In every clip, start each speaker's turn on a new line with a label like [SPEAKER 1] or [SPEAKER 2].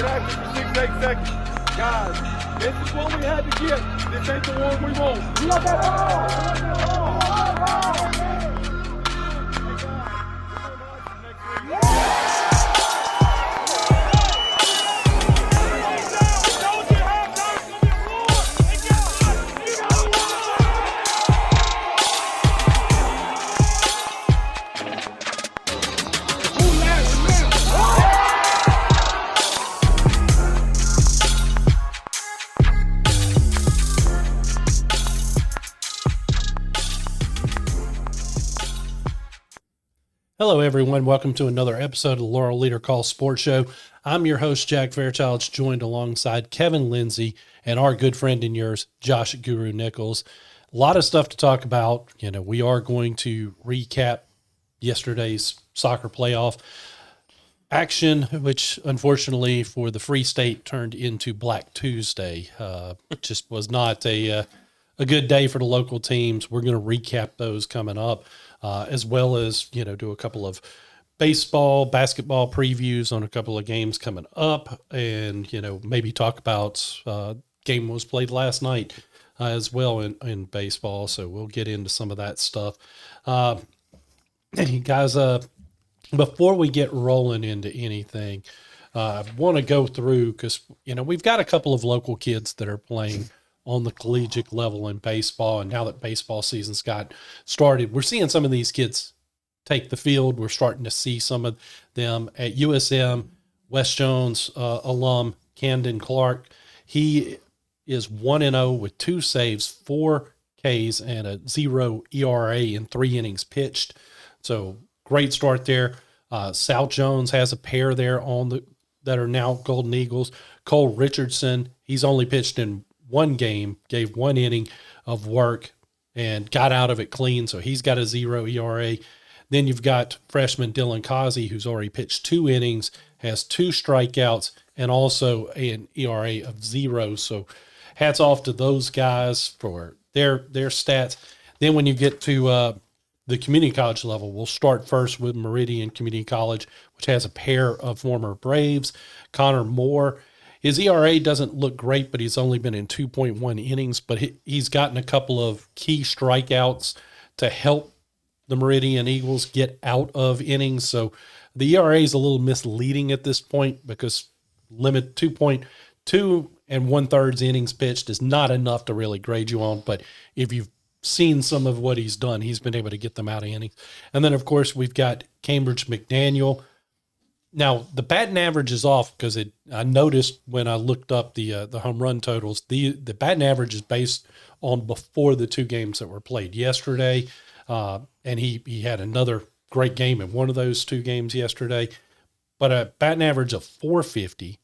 [SPEAKER 1] get active for 6-8 seconds. Guys, this is what we had to get. This ain't the one we want. You want that ball?
[SPEAKER 2] Hello, everyone. Welcome to another episode of the Laurel Leader Call Sports Show. I'm your host, Jack Fairchilds, joined alongside Kevan Lindsey and our good friend and yours, Josh Guru Nichols. A lot of stuff to talk about. You know, we are going to recap yesterday's soccer playoff action, which unfortunately for the Free State turned into Black Tuesday. It just was not a good day for the local teams. We're going to recap those coming up. As well as, you know, do a couple of baseball, basketball previews on a couple of games coming up and, you know, maybe talk about game was played last night as well in baseball. So we'll get into some of that stuff. Guys, before we get rolling into anything, I want to go through because, you know, we've got a couple of local kids that are playing on the collegiate level in baseball. And now that baseball season's got started, we're seeing some of these kids take the field. We're starting to see some of them at USM. West Jones alum Camden Clark, he is 1-0 with 2 saves, 4 Ks, and a 0 ERA in 3 innings pitched. So great start there. South Jones has a pair there that are now Golden Eagles. Cole Richardson, he's only pitched in 1 game, gave 1 inning of work and got out of it clean. So he's got a 0 ERA. Then you've got freshman Dylan Causey, who's already pitched 2 innings, has 2 strikeouts, and also an ERA of 0. So hats off to those guys for their stats. Then when you get to the community college level, we'll start first with Meridian Community College, which has a pair of former Braves. Connor Moore, his ERA doesn't look great, but he's only been in 2.1 innings, but he's gotten a couple of key strikeouts to help the Meridian Eagles get out of innings. So the ERA is a little misleading at this point because limit 2.2 1/3 innings pitched is not enough to really grade you on. But if you've seen some of what he's done, he's been able to get them out of innings. And then, of course, we've got Cambridge McDaniel. Now, the batting average is off because I noticed when I looked up the home run totals, the batting average is based on before the 2 games that were played yesterday. And he had another great game in one of those 2 games yesterday. But a batting average of .450.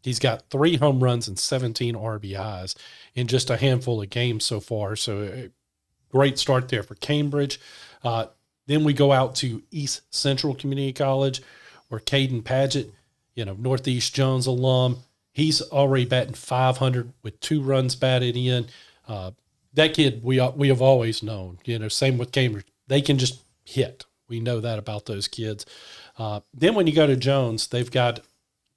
[SPEAKER 2] He's got 3 home runs and 17 RBIs in just a handful of games so far. So a great start there for Cambridge. Then we go out to East Central Community College, where Caden Padgett, you know, Northeast Jones alum, he's already batting .500 with 2 runs batted in. That kid we have always known, you know, same with Cambridge. They can just hit. We know that about those kids. Then when you go to Jones, they've got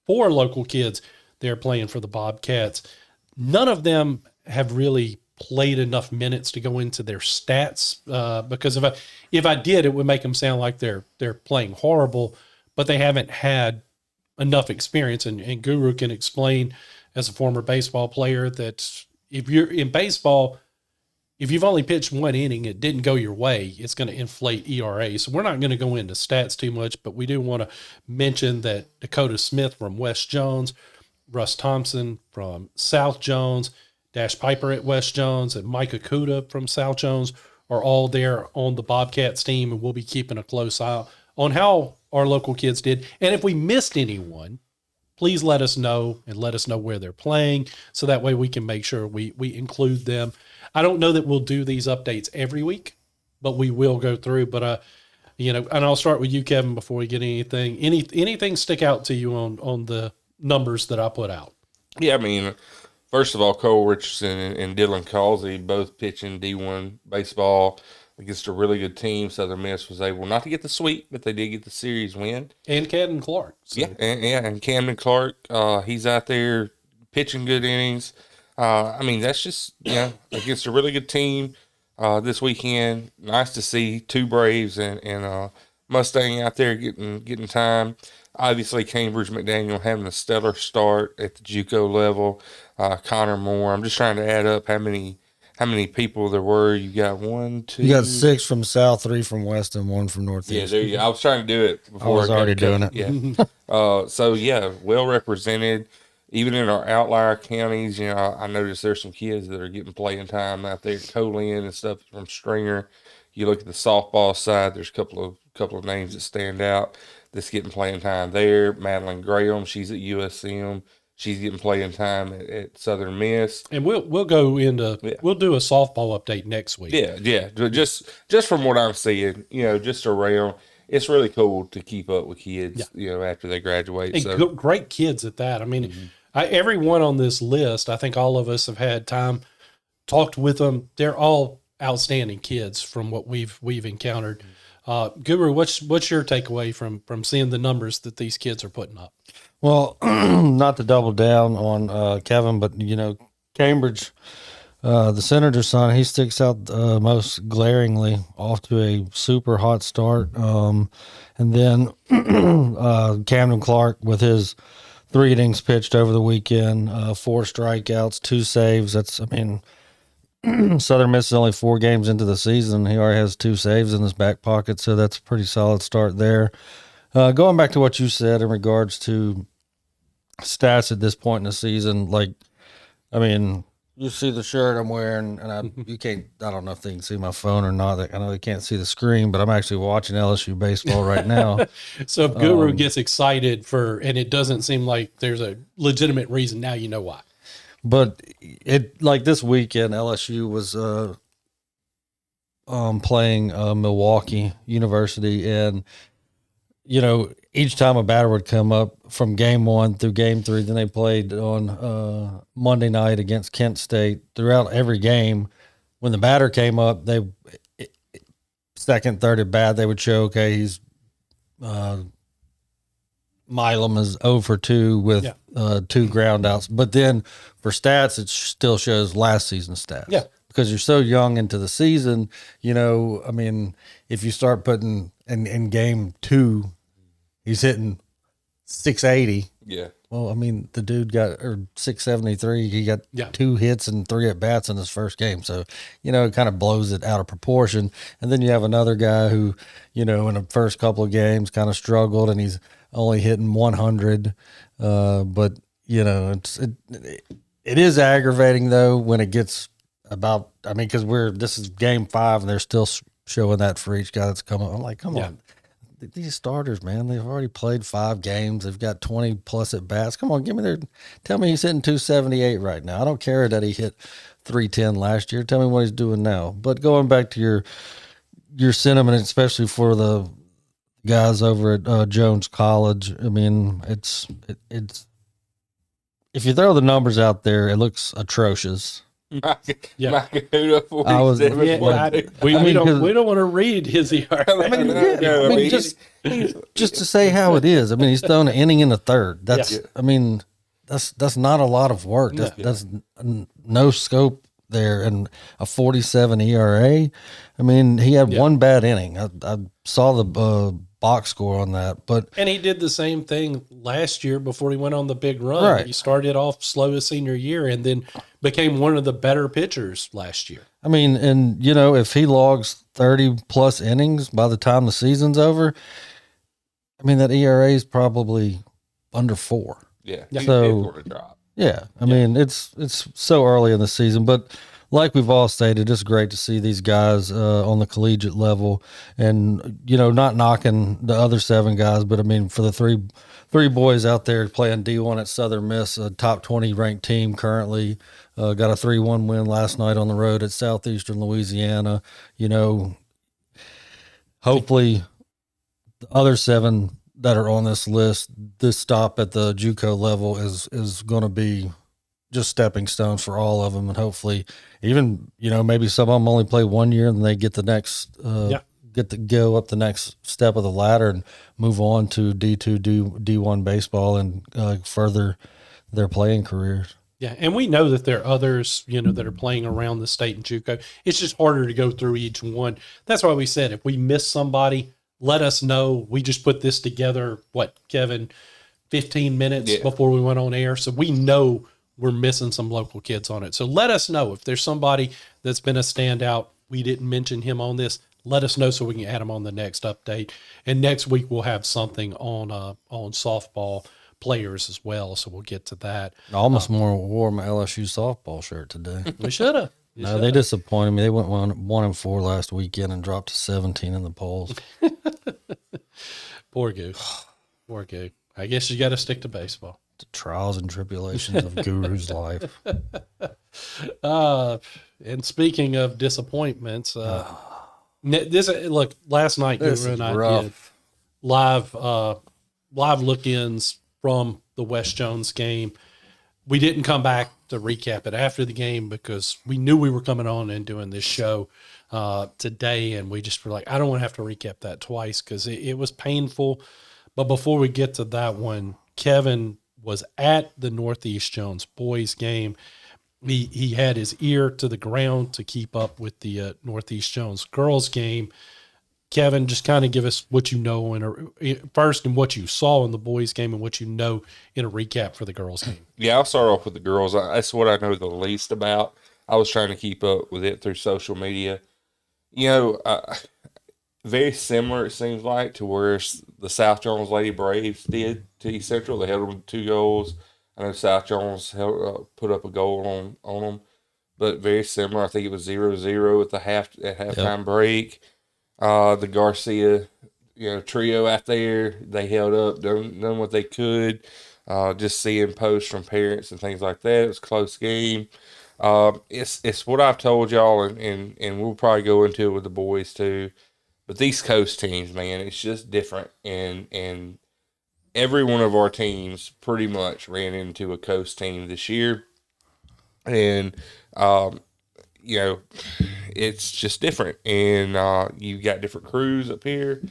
[SPEAKER 2] 4 local kids there playing for the Bobcats. None of them have really played enough minutes to go into their stats because if I did, it would make them sound like they're playing horrible, but they haven't had enough experience. And Guru can explain as a former baseball player that if you're in baseball, if you've only pitched 1 inning, it didn't go your way, it's going to inflate ERA. So we're not going to go into stats too much, but we do want to mention that Dakota Smith from West Jones, Russ Thompson from South Jones, Dash Piper at West Jones, and Mike Akuda from South Jones are all there on the Bobcats team, and we'll be keeping a close eye on how our local kids did. And if we missed anyone, please let us know and let us know where they're playing so that way we can make sure we include them. I don't know that we'll do these updates every week, but we will go through. But, you know, and I'll start with you, Kevin, before we get anything. Anything stick out to you on the numbers that I put out?
[SPEAKER 3] Yeah, I mean, first of all, Cole Richardson and Dylan Causey both pitching D1 baseball. against a really good team. Southern Miss was able not to get the sweep, but they did get the series win.
[SPEAKER 2] And Caden Clark. So.
[SPEAKER 3] Yeah, and Camden Clark, he's out there pitching good innings. I mean, that's just against a really good team this weekend. Nice to see two Braves and Mustang out there getting time. Obviously, Cambridge McDaniel having a stellar start at the JUCO level. Connor Moore. I'm just trying to add up how many people there were. You got 1, 2.
[SPEAKER 4] You got 6 from South, 3 from West, and 1 from
[SPEAKER 3] Yeah,
[SPEAKER 4] Northeast.
[SPEAKER 3] there you go. I was trying to do it before.
[SPEAKER 4] I was already doing it.
[SPEAKER 3] Yeah. So yeah, well represented. Even in our outlier counties, I noticed there's some kids that are getting playing time out there. Colin and stuff from Stringer. You look at the softball side. There's a couple of names that stand out that's getting playing time there. Madeline Graham, she's at USM. She's getting playing time at Southern Miss.
[SPEAKER 2] And we'll go into we'll do a softball update next week.
[SPEAKER 3] Yeah. Just from what I'm seeing, just around, it's really cool to keep up with kids, after they graduate.
[SPEAKER 2] And great kids at that. I mean, everyone on this list, I think all of us have had time, talked with them. They're all outstanding kids from what we've encountered. Guru, what's your takeaway from seeing the numbers that these kids are putting up?
[SPEAKER 4] Well, not to double down on Kevin, but Cambridge, the senator's son, he sticks out most glaringly, off to a super hot start. And then Camden Clark with his 3 innings pitched over the weekend, 4 strikeouts, 2 saves. Southern Miss is only 4 games into the season. He already has 2 saves in his back pocket, so that's a pretty solid start there. Going back to what you said in regards to stats at this point in the season, you see the shirt I'm wearing, and I don't know if they can see my phone or not. I know they can't see the screen, but I'm actually watching LSU baseball right now.
[SPEAKER 2] So if Guru gets excited and it doesn't seem like there's a legitimate reason, now you know why.
[SPEAKER 4] But this weekend, LSU was playing Milwaukee University, and each time a batter would come up from game 1 through game 3, then they played on Monday night against Kent State. Throughout every game, when the batter came up, they second, third at bat, they would show, okay, he's Milam is 0 for 2 with 2 ground outs. But then for stats, it still shows last season's stats.
[SPEAKER 2] Yeah.
[SPEAKER 4] Because you're so young into the season, if you start putting in game 2, he's hitting 680.
[SPEAKER 3] Yeah.
[SPEAKER 4] Well, the dude got 673. He got 2 hits and 3 at bats in his first game. So, it kind of blows it out of proportion. And then you have another guy who, in the first couple of games kind of struggled, and he's only hitting 100. But it is aggravating though when it gets about. Because this is game 5 and they're still showing that for each guy that's coming. I'm like, come on. These starters, man, they've already played 5 games. They've got 20 plus at bats. Come on, tell me he's hitting 278 right now. I don't care that he hit 310 last year. Tell me what he's doing now. But going back to your sentiment, especially for the guys over at Jones College, it's if you throw the numbers out there, it looks atrocious.
[SPEAKER 3] Macahuda 47.
[SPEAKER 2] We don't want to read his ERA.
[SPEAKER 4] Just to say how it is. He's thrown an inning in the third. That's not a lot of work. That's no scope there, and a 47 ERA. He had 1 bad inning. I saw the box score on that,
[SPEAKER 2] and he did the same thing last year before he went on the big run.
[SPEAKER 4] Right.
[SPEAKER 2] He started off slow his senior year and then became one of the better pitchers last year.
[SPEAKER 4] If he logs 30 plus innings by the time the season's over, that ERA is probably under 4.
[SPEAKER 3] Yeah.
[SPEAKER 4] So it's so early in the season, but like we've all stated, it's great to see these guys on the collegiate level, and not knocking the other 7 guys, but for the three boys out there playing D1 at Southern Miss, a top 20 ranked team currently, got a 3-1 win last night on the road at Southeastern Louisiana. Hopefully the other 7 that are on this list, this stop at the JUCO level is going to be just stepping stones for all of them, and hopefully, even maybe some of them only play 1 year, and they get the next get to go up the next step of the ladder and move on to D2, D1 baseball and further their playing careers.
[SPEAKER 2] Yeah, and we know that there are others, that are playing around the state in JUCO. It's just harder to go through each one. That's why we said if we miss somebody, let us know. We just put this together, Kevin, 15 minutes before we went on air. So we know we're missing some local kids on it. So let us know if there's somebody that's been a standout. We didn't mention him on this. Let us know so we can add him on the next update. And next week we'll have something on softball players as well. So we'll get to that.
[SPEAKER 4] I almost wore my LSU softball shirt today.
[SPEAKER 2] We should have.
[SPEAKER 4] No, they disappointed me. They went 1-4 last weekend and dropped to 17 in the polls.
[SPEAKER 2] Poor Goose. Poor Goose. I guess you got to stick to baseball.
[SPEAKER 4] The trials and tribulations of Guru's life.
[SPEAKER 2] And speaking of disappointments, last night Guru and I did live look-ins from the West Jones game. We didn't come back to recap it after the game because we knew we were coming on and doing this show today, and we just were like, I don't want to have to recap that twice because it was painful. But before we get to that one, Kevin was at the Northeast Jones boys game. He had his ear to the ground to keep up with the Northeast Jones girls game. Kevin, just kind of give us what you know first and what you saw in the boys game and what you know in a recap for the girls game.
[SPEAKER 3] Yeah, I'll start off with the girls. That's what I know the least about. I was trying to keep up with it through social media. Very similar, it seems like, to where the South Jones Lady Braves did to East Central. They held them to 2 goals. I know South Jones put up a goal on them, but very similar. I think it was 0-0 at halftime break. The Garcia, trio out there, they held up, done what they could. Just seeing posts from parents and things like that. It was a close game. It's what I've told y'all, and we'll probably go into it with the boys too. But these coast teams, man, it's just different. And every one of our teams pretty much ran into a coast team this year. And, it's just different. And you've got different crews up here.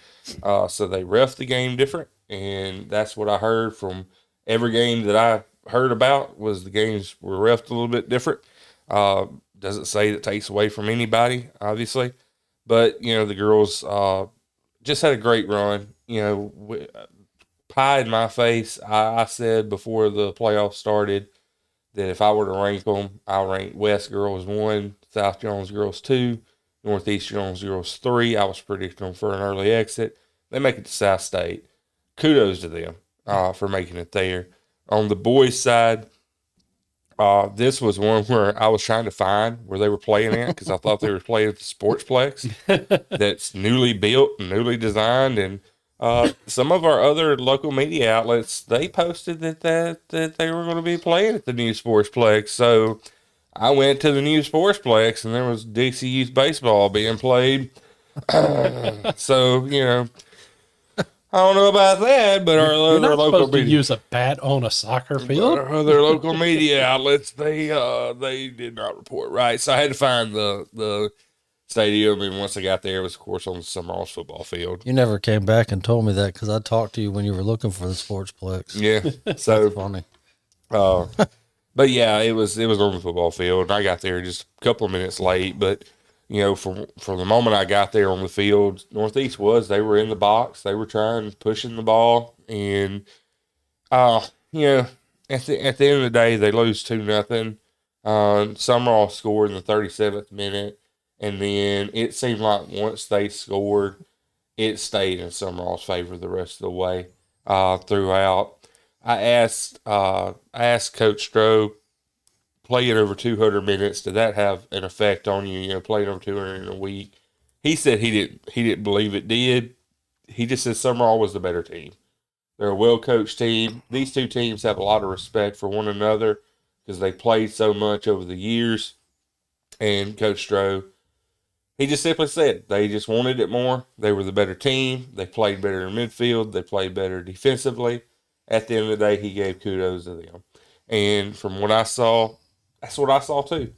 [SPEAKER 3] So they ref the game different. And that's what I heard from every game that I heard about was the games were refed a little bit different. Doesn't say that takes away from anybody, obviously. But, the girls just had a great run. Pie in my face, I said before the playoffs started that if I were to rank them, I'll rank West girls 1, South Jones girls 2, Northeast Jones girls 3. I was predicting them for an early exit. They make it to South State. Kudos to them for making it there. On the boys' side, this was one where I was trying to find where they were playing at because I thought they were playing at the Sportsplex that's newly built and newly designed. And some of our other local media outlets, they posted that they were going to be playing at the new Sportsplex. So I went to the new Sportsplex and there was Dixie Youth baseball being played. So, I don't know about that, but our
[SPEAKER 2] You're not
[SPEAKER 3] local
[SPEAKER 2] supposed
[SPEAKER 3] media,
[SPEAKER 2] to use a bat on a soccer field.
[SPEAKER 3] our other local media outlets, they did not report right. So I had to find the stadium, and once I got there, it was of course on the Summerall's football field.
[SPEAKER 4] You never came back and told me that because I talked to you when you were looking for the Sportsplex.
[SPEAKER 3] Yeah, so
[SPEAKER 4] Funny.
[SPEAKER 3] but yeah, it was on the football field. I got there just a couple of minutes late, but from the moment I got there on the field, Northeast they were in the box, they were pushing the ball, and at the end of the day, they lose 2-0. Summerall scored in the 37th minute, and then it seemed like once they scored, it stayed in Summerall's favor the rest of the way throughout. I asked Coach Stroh, playing over 200 minutes, did that have an effect on you? Playing over 200 in a week. He said he didn't believe it did. He just said Summerall was the better team. They're a well-coached team. These two teams have a lot of respect for one another because they played so much over the years. And Coach Stroh, he just simply said they just wanted it more. They were the better team. They played better in midfield. They played better defensively. At the end of the day, he gave kudos to them. And from what I saw, that's what I saw too.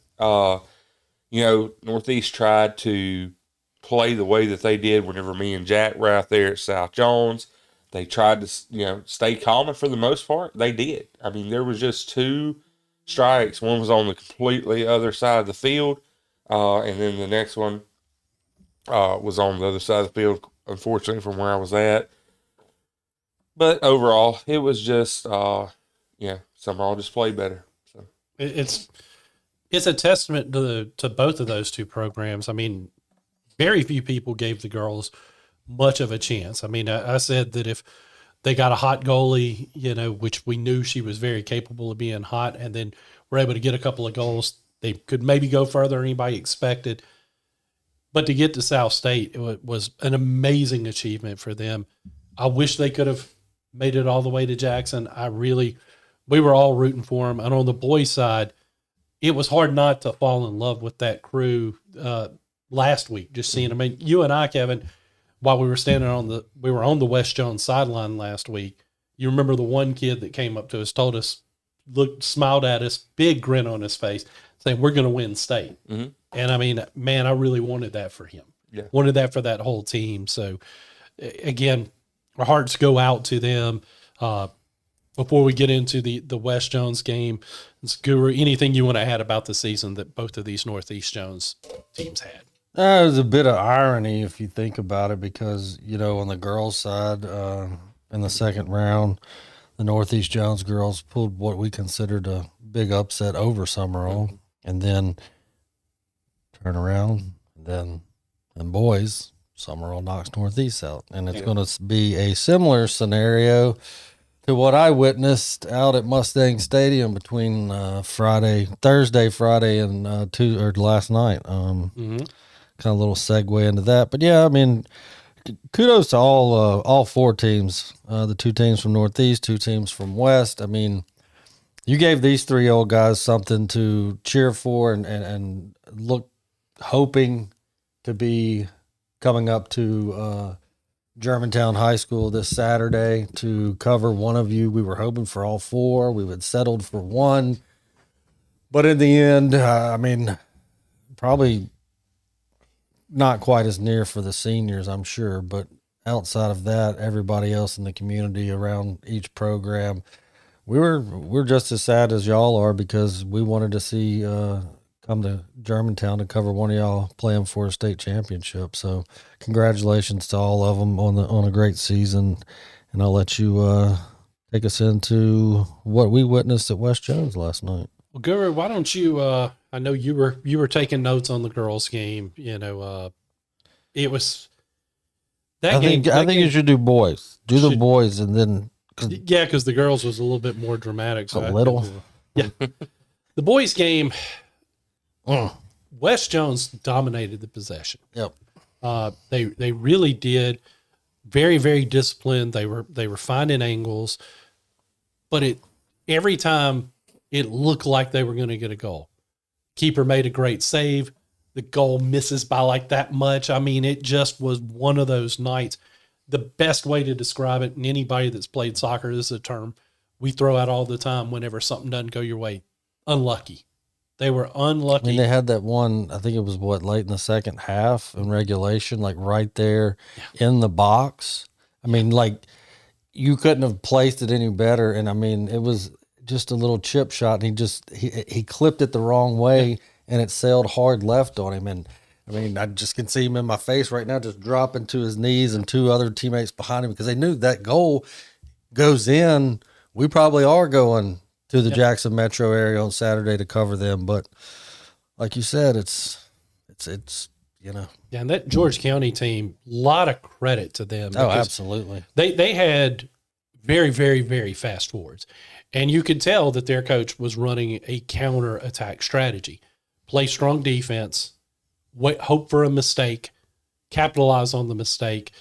[SPEAKER 3] Northeast tried to play the way that they did whenever me and Jack were out there at South Jones. They tried to, stay calm, and for the most part, they did. I mean, there was just 2 strikes. One was on the completely other side of the field, and then the next one was on the other side of the field, unfortunately, from where I was at. But overall, it was just, Summerall just played better. So
[SPEAKER 2] It's a testament to both of those 2 programs. I mean, very few people gave the girls much of a chance. I mean, I said that if they got a hot goalie, which we knew she was very capable of being hot, and then were able to get a couple of goals, they could maybe go further than anybody expected. But to get to South State, it was an amazing achievement for them. I wish they could have made it all the way to Jackson. We were all rooting for them. And on the boys' side, it was hard not to fall in love with that crew last week, just seeing them. I mean, you and I, Kevin, while we were we were on the West Jones sideline last week, you remember the one kid that came up to us, told us, smiled at us, big grin on his face, saying, "We're going to win state." Mm-hmm. And I mean, man, I really wanted that for him. Yeah. Wanted that for that whole team. So again, our hearts go out to them. Before we get into the West Jones game, Guru, anything you want to add about the season that both of these Northeast Jones teams had?
[SPEAKER 4] It was a bit of irony if you think about it, because, on the girls' side, in the second round, the Northeast Jones girls pulled what we considered a big upset over Summerall, and then turn around, and boys, Summerall knocks Northeast out. And it's going to be a similar scenario to what I witnessed out at Mustang Stadium between Thursday, Friday, and last night. Kind of a little segue into that, but yeah, I mean, kudos to all 4 teams. The 2 teams from Northeast, 2 teams from West. I mean, you gave these 3 old guys something to cheer for and look, hoping to be coming up to Germantown High School this Saturday to cover one of you. We were hoping for all 4. We had settled for 1. But in the end, I mean, probably not quite as near for the seniors, I'm sure. But outside of that, everybody else in the community around each program, we're just as sad as y'all are, because we wanted to see come to Germantown to cover one of y'all playing for a state championship. So congratulations to all of them on a great season. And I'll let you take us into what we witnessed at West Jones last night.
[SPEAKER 2] Well, Guru, why don't you, I know you were taking notes on the girls' game. It was that game.
[SPEAKER 4] I think you should do boys. The boys, and then
[SPEAKER 2] because the girls was a little bit more dramatic. So
[SPEAKER 4] yeah.
[SPEAKER 2] The boys' game, West Jones dominated the possession.
[SPEAKER 4] Yep.
[SPEAKER 2] They really did. Very, very disciplined. They were finding angles, but every time it looked like they were going to get a goal. Keeper made a great save. The goal misses by like that much. I mean, it just was one of those nights. The best way to describe it, and anybody that's played soccer, this is a term we throw out all the time whenever something doesn't go your way. Unlucky. They were unlucky.
[SPEAKER 4] I mean, they had that one, I think it was late in the second half in regulation, like right there in the box. I mean, like you couldn't have placed it any better. And I mean, it was just a little chip shot, and he clipped it the wrong way, and it sailed hard left on him. And I mean, I just can see him in my face right now, just dropping to his knees, and 2 other teammates behind him, because they knew that goal goes in. We probably are going to the Jackson metro area on Saturday to cover them. But like you said, it's
[SPEAKER 2] Yeah, and that George County team, a lot of credit to them.
[SPEAKER 4] Oh, absolutely.
[SPEAKER 2] They had very, very, very fast forwards. And you could tell that their coach was running a counter-attack strategy. Play strong defense, hope for a mistake, capitalize on the mistake.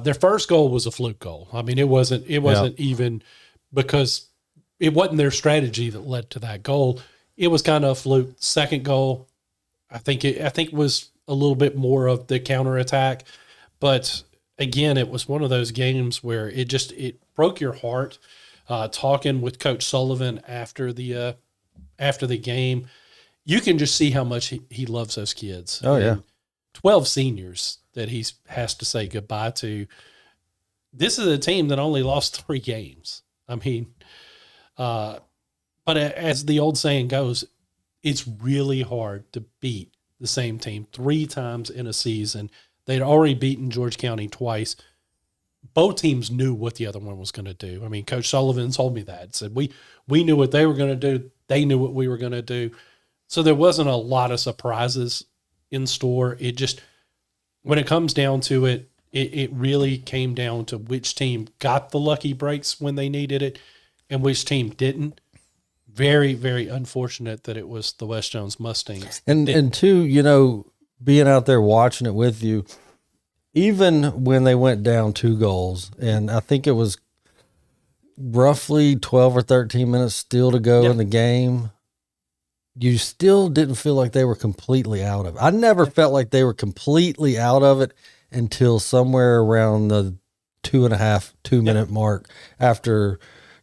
[SPEAKER 2] Their first goal was a fluke goal. I mean, it wasn't even because it wasn't their strategy that led to that goal. It was kind of a fluke. Second goal, I think was a little bit more of the counterattack. But again, it was one of those games where it broke your heart. talking with Coach Sullivan after the game, you can just see how much he loves those kids.
[SPEAKER 4] Oh, yeah.
[SPEAKER 2] 12 seniors that he has to say goodbye to. This is a team that only lost 3 games. I mean, but as the old saying goes, it's really hard to beat the same team 3 times in a season. They'd already beaten George County twice. Both teams knew what the other one was going to do. I mean, Coach Sullivan told me that. Said we knew what they were going to do. They knew what we were going to do. So there wasn't a lot of surprises in store. It just, when it comes down to it, it really came down to which team got the lucky breaks when they needed it and which team didn't. Very, very unfortunate that it was the West Jones Mustangs.
[SPEAKER 4] And two, you know, being out there watching it with you, even when they went down 2 goals, and I think it was roughly 12 or 13 minutes still to go in the game, you still didn't feel like they were completely out of it. I never felt like they were completely out of it until somewhere around the 2.5-2-minute mark after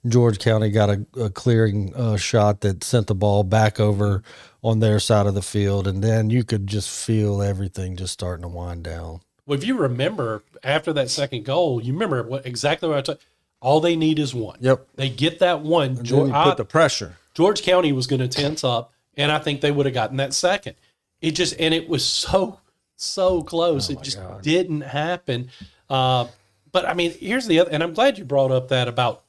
[SPEAKER 4] George County got a clearing shot that sent the ball back over on their side of the field, and then you could just feel everything just starting to wind down.
[SPEAKER 2] Well, if you remember, after that second goal, you remember exactly what I told. All they need is one.
[SPEAKER 4] Yep.
[SPEAKER 2] They get that one.
[SPEAKER 5] And then you put the pressure.
[SPEAKER 2] George County was going to tense up, and I think they would have gotten that second. It was so close. It just didn't happen. But I mean, here's the other, and I'm glad you brought up that about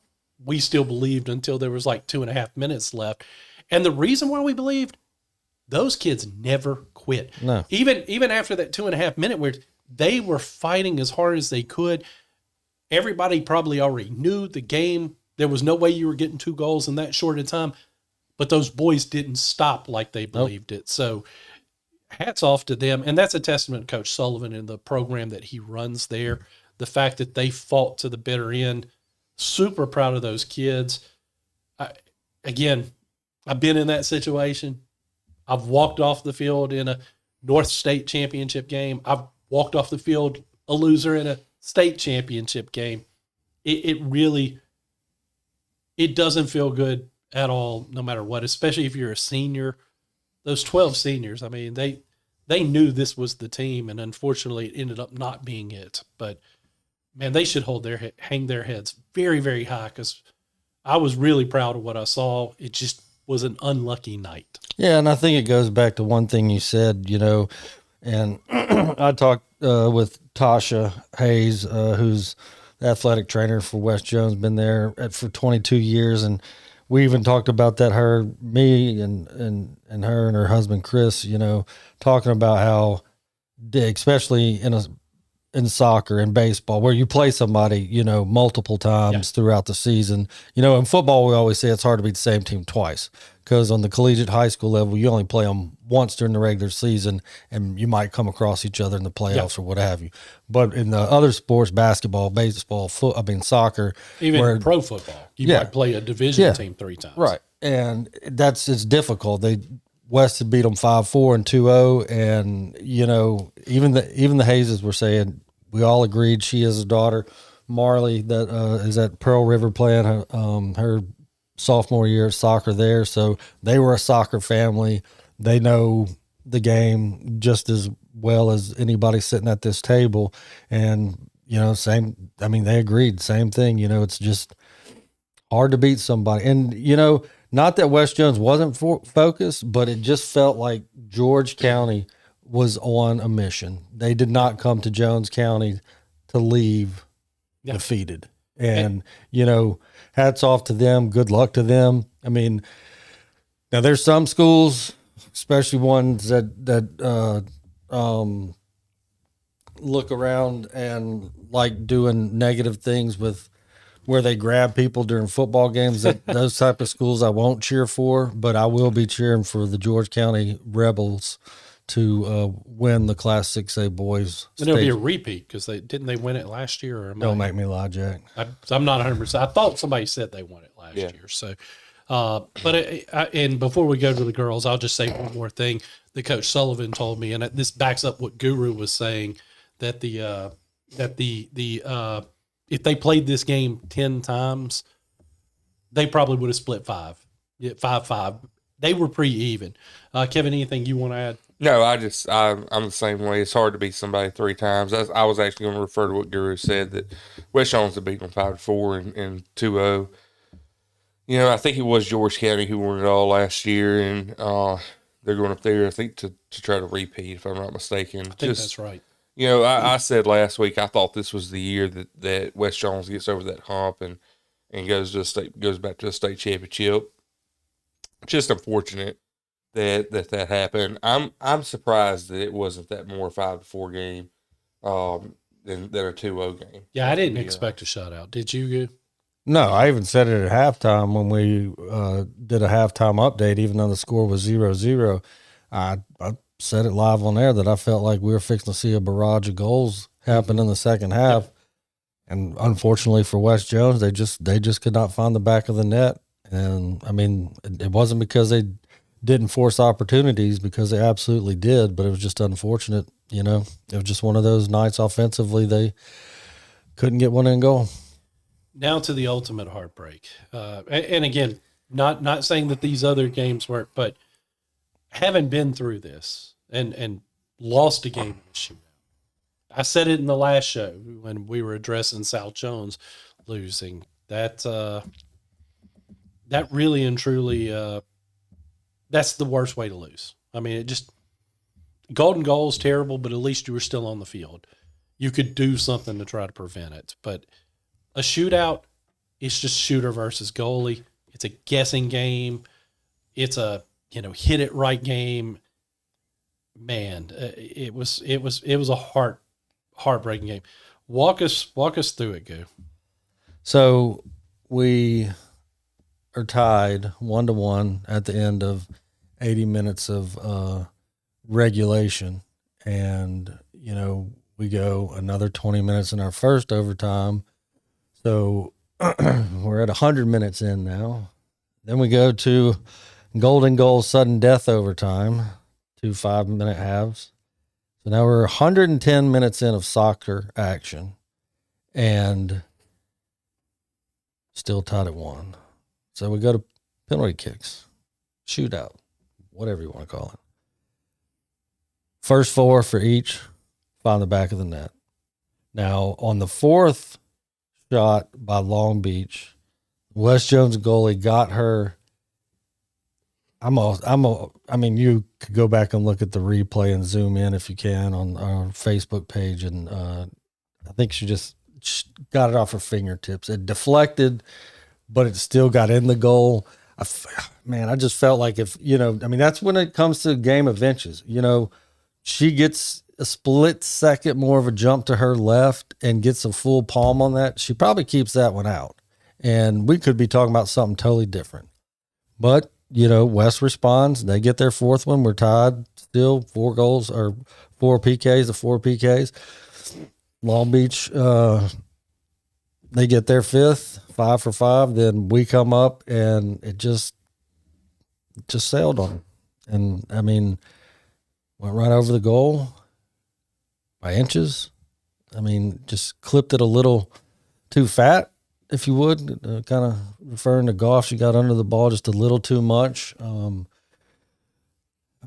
[SPEAKER 2] we still believed until there was like 2.5 minutes left. And the reason why we believed, those kids never quit.
[SPEAKER 4] No.
[SPEAKER 2] Even after that 2.5 minute where they were fighting as hard as they could. Everybody probably already knew the game. There was no way you were getting 2 goals in that short a time, but those boys didn't stop like they believed it. So hats off to them. And that's a testament to Coach Sullivan and the program that he runs there. The fact that they fought to the bitter end. Super proud of those kids. Again, I've been in that situation. I've walked off the field in a North State championship game. I've walked off the field a loser in a state championship game. It really doesn't feel good at all, no matter what, especially if you're a senior. Those 12 seniors, I mean, they knew this was the team, and unfortunately it ended up not being it. But, man, they should hang their heads very, very high, because I was really proud of what I saw. It just was an unlucky night.
[SPEAKER 4] Yeah, and I think it goes back to one thing you said, you know, and I talked with Tasha Hayes, who's the athletic trainer for West Jones, been there for 22 years, and we even talked about that, me and her and her husband Chris, you know, talking about how, especially in soccer and baseball, where you play somebody, you know, multiple times throughout the season. You know, in football, we always say it's hard to beat the same team twice, because on the collegiate high school level, you only play them once during the regular season, and you might come across each other in the playoffs or what have you. But in the other sports, basketball, baseball, soccer,
[SPEAKER 2] even pro football, you might play a division team 3 times.
[SPEAKER 4] Right. And it's difficult. West had beat them 5-4 and 2-0, and you know, even the Hayeses were saying, we all agreed she has a daughter, Marley, that is at Pearl River playing her sophomore year of soccer there. So they were a soccer family. They know the game just as well as anybody sitting at this table. And, you know, they agreed, same thing. You know, it's just hard to beat somebody. And, you know, not that West Jones wasn't focused, but it just felt like George County was on a mission. They did not come to Jones County to leave defeated. And, you know, hats off to them. Good luck to them. I mean, now there's some schools, especially ones that look around and like doing negative things with where they grab people during football games. Those type of schools I won't cheer for, but I will be cheering for the George County Rebels to win the Class 6A boys.
[SPEAKER 2] And it'll be a repeat, because didn't they win it last year? Or
[SPEAKER 4] don't make me lie, Jack.
[SPEAKER 2] I'm not 100%. I thought somebody said they won it last year. So, and before we go to the girls, I'll just say one more thing that Coach Sullivan told me, and this backs up what Guru was saying, that if they played this game 10 times, they probably would have split 5. Yeah, 5-5. They were pretty even. Kevin, anything you want to add?
[SPEAKER 3] No, I'm the same way. It's hard to beat somebody 3 times. I was actually going to refer to what Guru said, that West Jones had beaten them 5-4 and 2-0. You know, I think it was George County who won it all last year, and they're going up there, I think, to try to repeat, if I'm not mistaken.
[SPEAKER 2] I think that's right.
[SPEAKER 3] You know, I said last week I thought this was the year that West Jones gets over that hump and goes back to a state championship. Just unfortunate that happened. I'm surprised that it wasn't that more 5-4 game than a 2-0 game.
[SPEAKER 2] Yeah, I didn't expect a shutout. Did you?
[SPEAKER 4] No, I even said it at halftime when we did a halftime update, even though the score was 0-0. I said it live on air that I felt like we were fixing to see a barrage of goals happen in the second half. And unfortunately for West Jones, they just could not find the back of the net. And, I mean, it wasn't because they didn't force opportunities, because they absolutely did, but it was just unfortunate, you know. It was just one of those nights offensively they couldn't get one in goal.
[SPEAKER 2] Now to the ultimate heartbreak. And again, not saying that these other games weren't, but having been through this and lost a game in the shootout. I said it in the last show when we were addressing South Jones losing. That really and truly, that's the worst way to lose. I mean, it just, golden goal is terrible, but at least you were still on the field. You could do something to try to prevent it. But a shootout, it's just shooter versus goalie. It's a guessing game. It's a, hit it right game. Man, it was a heartbreaking game. Walk us through it, Goo.
[SPEAKER 4] So we are tied 1-1 at the end of 80 minutes of regulation, and we go another 20 minutes in our first overtime. So we're at 100 minutes in now. Then we go to golden goal sudden death overtime, 2 5-minute halves. So now we're 110 minutes in of soccer action and still tied at 1. So we go to penalty kicks, shootout, whatever you want to call it. First 4 for each, find the back of the net. Now on the 4th shot by Long Beach, West Jones goalie got her. I mean, you could go back and look at the replay and zoom in if you can on our Facebook page, and I think she just got it off her fingertips. It deflected, but it still got in the goal. I just felt like that's when it comes to a game of inches. She gets a split second more of a jump to her left and gets a full palm on that. She probably keeps that one out. And we could be talking about something totally different. But, West responds. They get their 4th one. We're tied still, 4 goals or 4 PKs to 4 PKs. Long Beach, they get their 5th, 5 for 5. Then we come up and it just sailed on them. And, went right over the goal by inches. Just clipped it a little too fat, if you would, kind of referring to Goff. She got under the ball just a little too much.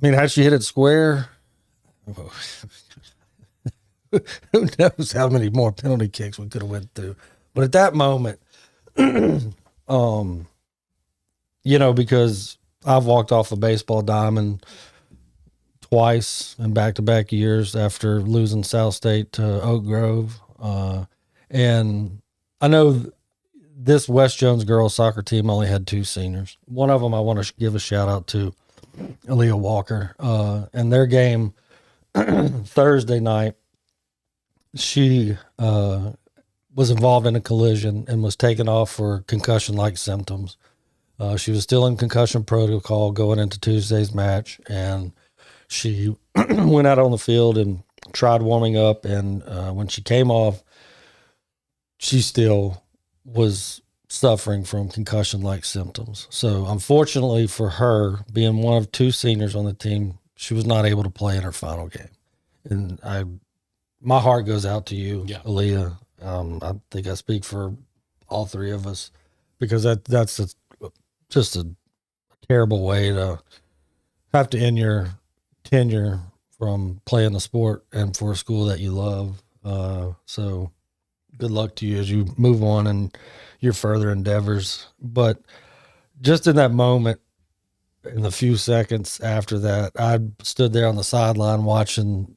[SPEAKER 4] Had she hit it square, who knows how many more penalty kicks we could have went through. But at that moment, because I've walked off a baseball diamond twice in back-to-back years after losing South State to Oak Grove. And I know this West Jones girls soccer team only had 2 seniors. One of them I want to give a shout-out to, Aaliyah Walker. And their game Thursday night, she was involved in a collision and was taken off for concussion-like symptoms. She was still in concussion protocol going into Tuesday's match, and she went out on the field and tried warming up, and when she came off, she still was suffering from concussion-like symptoms. So unfortunately for her, being one of 2 seniors on the team, she was not able to play in her final game. And my heart goes out to you, Aaliyah. I think I speak for all 3 of us because that's just a terrible way to have to end your tenure from playing the sport and for a school that you love. So good luck to you as you move on and your further endeavors. But just in that moment, in the few seconds after that, I stood there on the sideline watching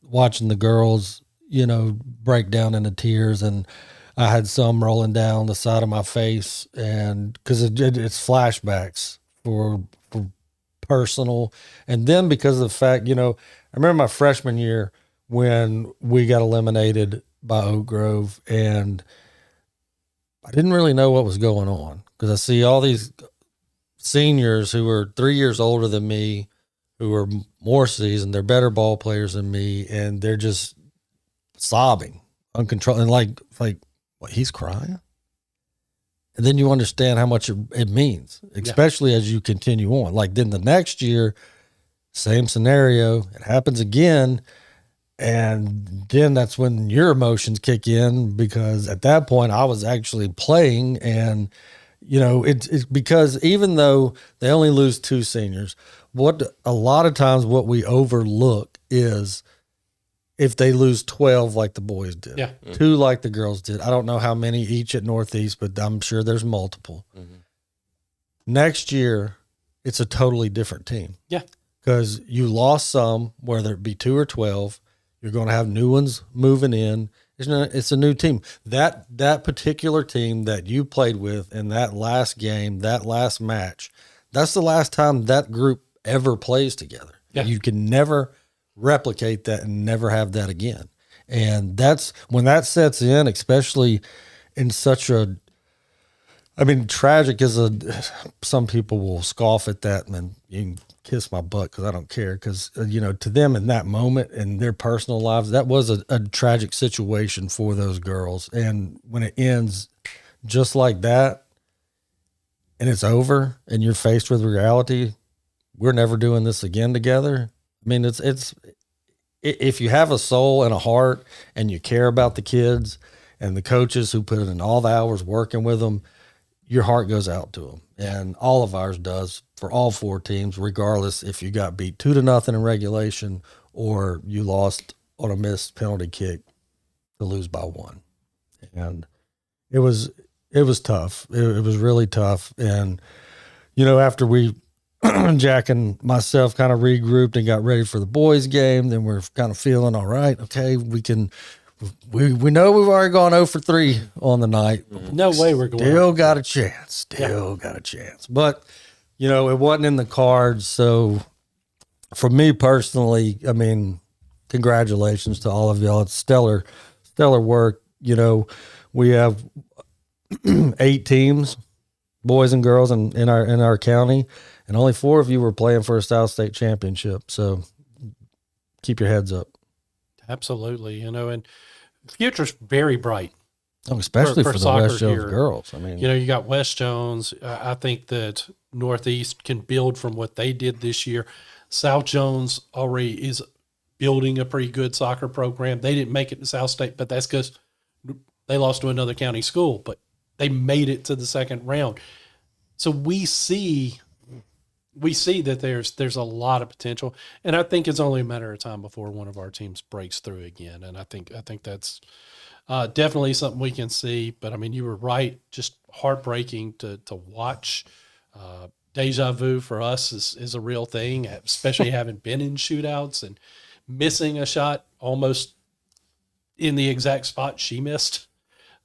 [SPEAKER 4] the girls, break down into tears, and I had some rolling down the side of my face, and because it's flashbacks for personal, and then because of the fact, I remember my freshman year when we got eliminated by Oak Grove, and I didn't really know what was going on because I see all these seniors who were 3 years older than me, who are more seasoned, they're better ball players than me, and they're just sobbing uncontrolled, and like what, he's crying. And then you understand how much it means, especially as you continue on. Like then the next year, same scenario, it happens again. And then that's when your emotions kick in, because at that point I was actually playing, and it's because even though they only lose 2 seniors, what a lot of times what we overlook is if they lose 12 like the boys did, 2 like the girls did. I don't know how many each at Northeast, but I'm sure there's multiple. Mm-hmm. Next year, it's a totally different team. Yeah. Because you lost some, whether it be 2 or 12. You're going to have new ones moving in. It's a new team. That particular team that you played with in that last game, that last match, that's the last time that group ever plays together. Yeah. You can never replicate that and never have that again. And that's when that sets in, especially in such tragic is some people will scoff at that, and then you can kiss my butt because I don't care, because to them in that moment in their personal lives, that was a tragic situation for those girls. And when it ends just like that and it's over and you're faced with reality, we're never doing this again together. I mean, it's if you have a soul and a heart and you care about the kids and the coaches who put in all the hours working with them, your heart goes out to them. And all of ours does for all 4 teams, regardless if you got beat 2-0 in regulation or you lost on a missed penalty kick to lose by 1. And it was tough. It was really tough. And, after we, Jack and myself kind of regrouped and got ready for the boys game, then we're kind of feeling all right. Okay, we know we've already gone 0 for 3 on the night.
[SPEAKER 2] No way we're going.
[SPEAKER 4] Still got a chance. Got a chance. But, it wasn't in the cards. So for me personally, congratulations to all of y'all. It's stellar work. We have 8 teams, boys and girls in our county, and only 4 of you were playing for a South State championship. So keep your heads up.
[SPEAKER 2] Absolutely. And the future's very bright.
[SPEAKER 4] Oh, especially for the West Jones girls.
[SPEAKER 2] You got West Jones. I think that Northeast can build from what they did this year. South Jones already is building a pretty good soccer program. They didn't make it to South State, but that's because they lost to another county school, but they made it to the second round. So we see that there's a lot of potential, and I think it's only a matter of time before one of our teams breaks through again. And I think that's definitely something we can see. But you were right, just heartbreaking to watch. Deja vu for us is a real thing, especially having been in shootouts and missing a shot almost in the exact spot she missed.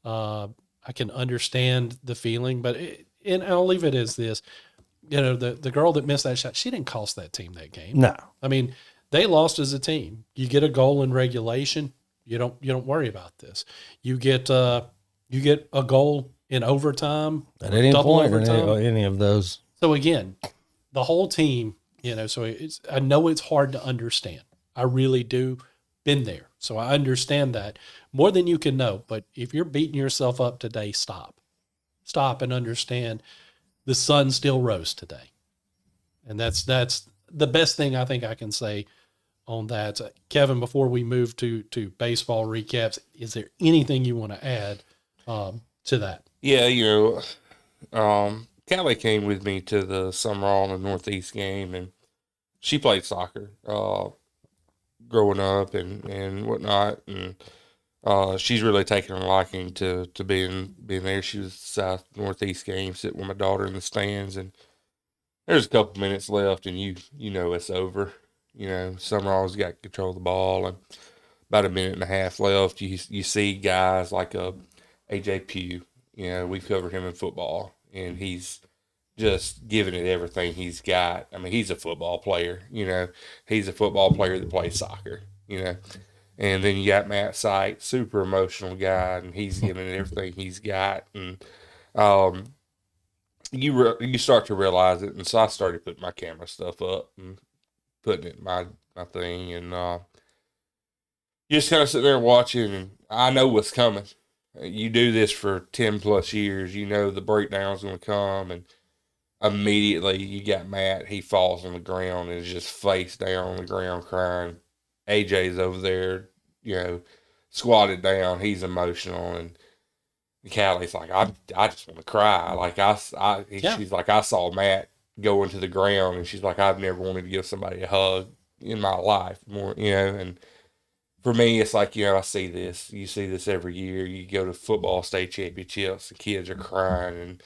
[SPEAKER 2] I can understand the feeling, but and I'll leave it as this. The girl that missed that shot, she didn't cost that team that game.
[SPEAKER 4] No.
[SPEAKER 2] They lost as a team. You get a goal in regulation, you don't worry about this. You get a goal in overtime,
[SPEAKER 4] at any point, any of those.
[SPEAKER 2] So again, the whole team, so I know it's hard to understand. I really do. Been there. So I understand that more than you can know. But if you're beating yourself up today, stop and understand the sun still rose today. And that's the best thing I think I can say on that. Kevin, before we move to baseball recaps, is there anything you want to add to that?
[SPEAKER 3] Yeah, Callie came with me to the Summer All in the Northeast game, and she played soccer growing up and whatnot, and she's really taken a liking to being there. She was South Northeast game, sitting with my daughter in the stands, and there's a couple minutes left, and you know it's over. You know, Summerall's got control of the ball, and about a minute and a half left. You see guys like AJ Pugh. You know, we covered him in football, and he's just giving it everything he's got. I mean, he's a football player. You know, he's a football player that plays soccer. You know, and then you got Matt Sykes, super emotional guy, and he's giving it everything he's got, and um, you start to realize it, and so I started putting my camera stuff up and putting it in my thing, and you just kind of sit there watching, and I know what's coming. You do this for 10 plus years, you know the breakdown's going to come, and immediately you got Matt. He falls on the ground and is just face down on the ground crying. AJ's over there, you know, squatted down. He's emotional, and Callie's like, I just want to cry. Like she's like, I saw Matt go into the ground, and she's like, I've never wanted to give somebody a hug in my life more, you know. And for me, it's like, you know, I see this. You see this every year. You go to football state championships, the kids are crying, and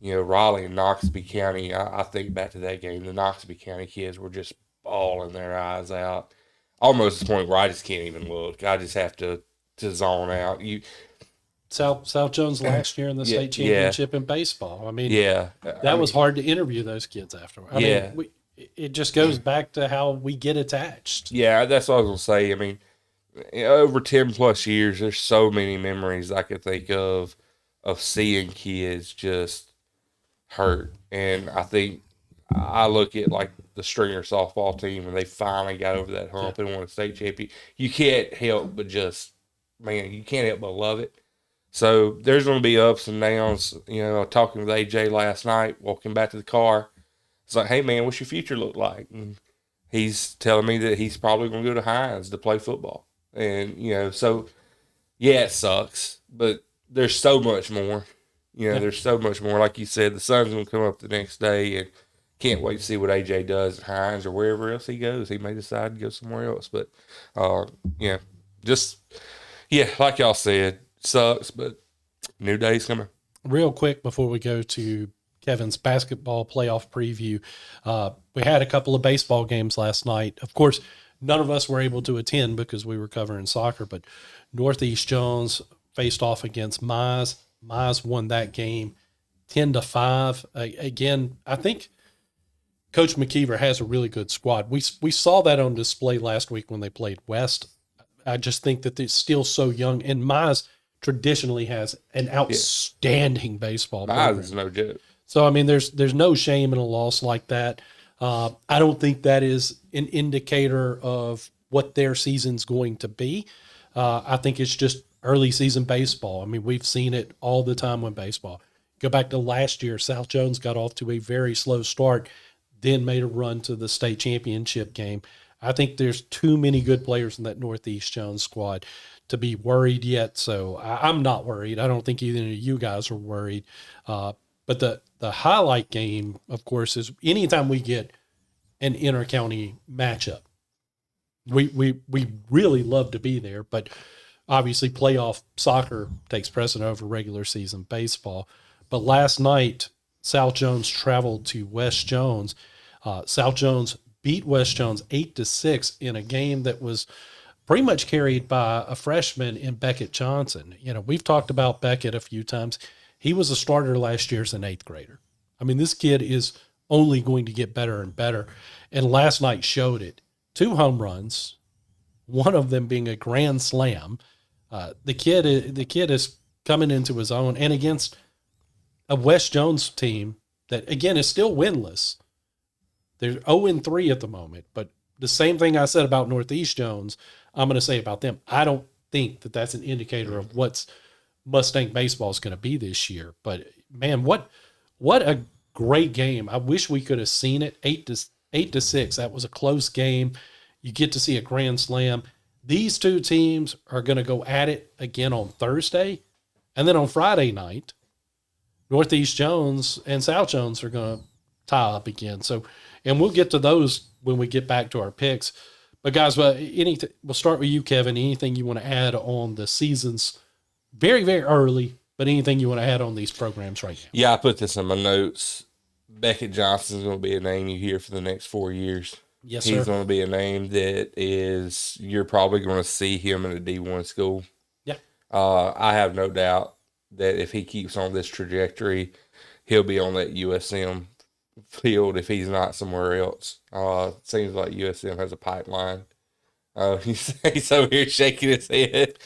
[SPEAKER 3] you know, Raleigh and Noxubee County. I think back to that game. The Noxubee County kids were just bawling their eyes out, almost to the point where I just can't even look. I just have to zone out.
[SPEAKER 2] South Jones last year in the state championship in baseball. I mean, that was hard to interview those kids afterward. I mean, it just goes back to how we get attached.
[SPEAKER 3] Yeah, that's what I was gonna say. I mean, over 10 plus years, there's so many memories I could think of seeing kids just hurt, and I think I look at like the Stringer softball team, and they finally got over that hump and won a state champion. You can't help but you can't help but love it. So there's going to be ups and downs. You know, talking with AJ last night, walking back to the car, it's like, hey man, what's your future look like? And he's telling me that he's probably going to go to Hines to play football. And, you know, so yeah, it sucks, but there's so much more. You know, there's so much more. Like you said, the sun's going to come up the next day, and can't wait to see what AJ does at Hines or wherever else he goes. He may decide to go somewhere else. But, yeah, like y'all said, sucks, but new day's coming.
[SPEAKER 2] Real quick before we go to Kevin's basketball playoff preview, we had a couple of baseball games last night. Of course, none of us were able to attend because we were covering soccer, but Northeast Jones faced off against Mize. Mize won that game 10-5. Again, I think Coach McKeever has a really good squad. We saw that on display last week when they played West. I just think that they're still so young, and Mize traditionally has an outstanding baseball program.
[SPEAKER 3] Mize is no joke.
[SPEAKER 2] So, I mean, there's no shame in a loss like that. I don't think that is an indicator of what their season's going to be. I think it's just early season baseball. I mean, we've seen it all the time with baseball. Go back to last year, South Jones got off to a very slow start, then made a run to the state championship game. I think there's too many good players in that Northeast Jones squad to be worried yet. So I'm not worried. I don't think either of you guys are worried. But the highlight game, of course, is anytime we get an inter-county matchup. We really love to be there, but obviously playoff soccer takes precedent over regular season baseball. But last night, South Jones traveled to West Jones. South Jones beat West Jones 8-6 in a game that was pretty much carried by a freshman in Beckett Johnson. You know, we've talked about Beckett a few times. He was a starter last year as an 8th grader. I mean, this kid is only going to get better and better. And last night showed it. 2 home runs, one of them being a grand slam. The kid is coming into his own, and against a West Jones team that, again, is still winless. They're 0-3 at the moment, but the same thing I said about Northeast Jones, I'm going to say about them. I don't think that that's an indicator of what's Mustang baseball is going to be this year. But man, what a great game! I wish we could have seen it. 8-6. That was a close game. You get to see a grand slam. These two teams are going to go at it again on Thursday, and then on Friday night, Northeast Jones and South Jones are going to tie up again. So, and we'll get to those when we get back to our picks. But guys, we'll start with you, Kevin. Anything you want to add on the seasons? Very, very early, but anything you want to add on these programs right now?
[SPEAKER 3] Yeah, I put this in my notes. Beckett Johnson's going to be a name you hear for the next 4 years.
[SPEAKER 2] Yes, sir.
[SPEAKER 3] He's going to be a name that you're probably going to see him in a D1 school.
[SPEAKER 2] Yeah.
[SPEAKER 3] I have no doubt that if he keeps on this trajectory, he'll be on that USM field if he's not somewhere else. Seems like USM has a pipeline. He's over here shaking his head.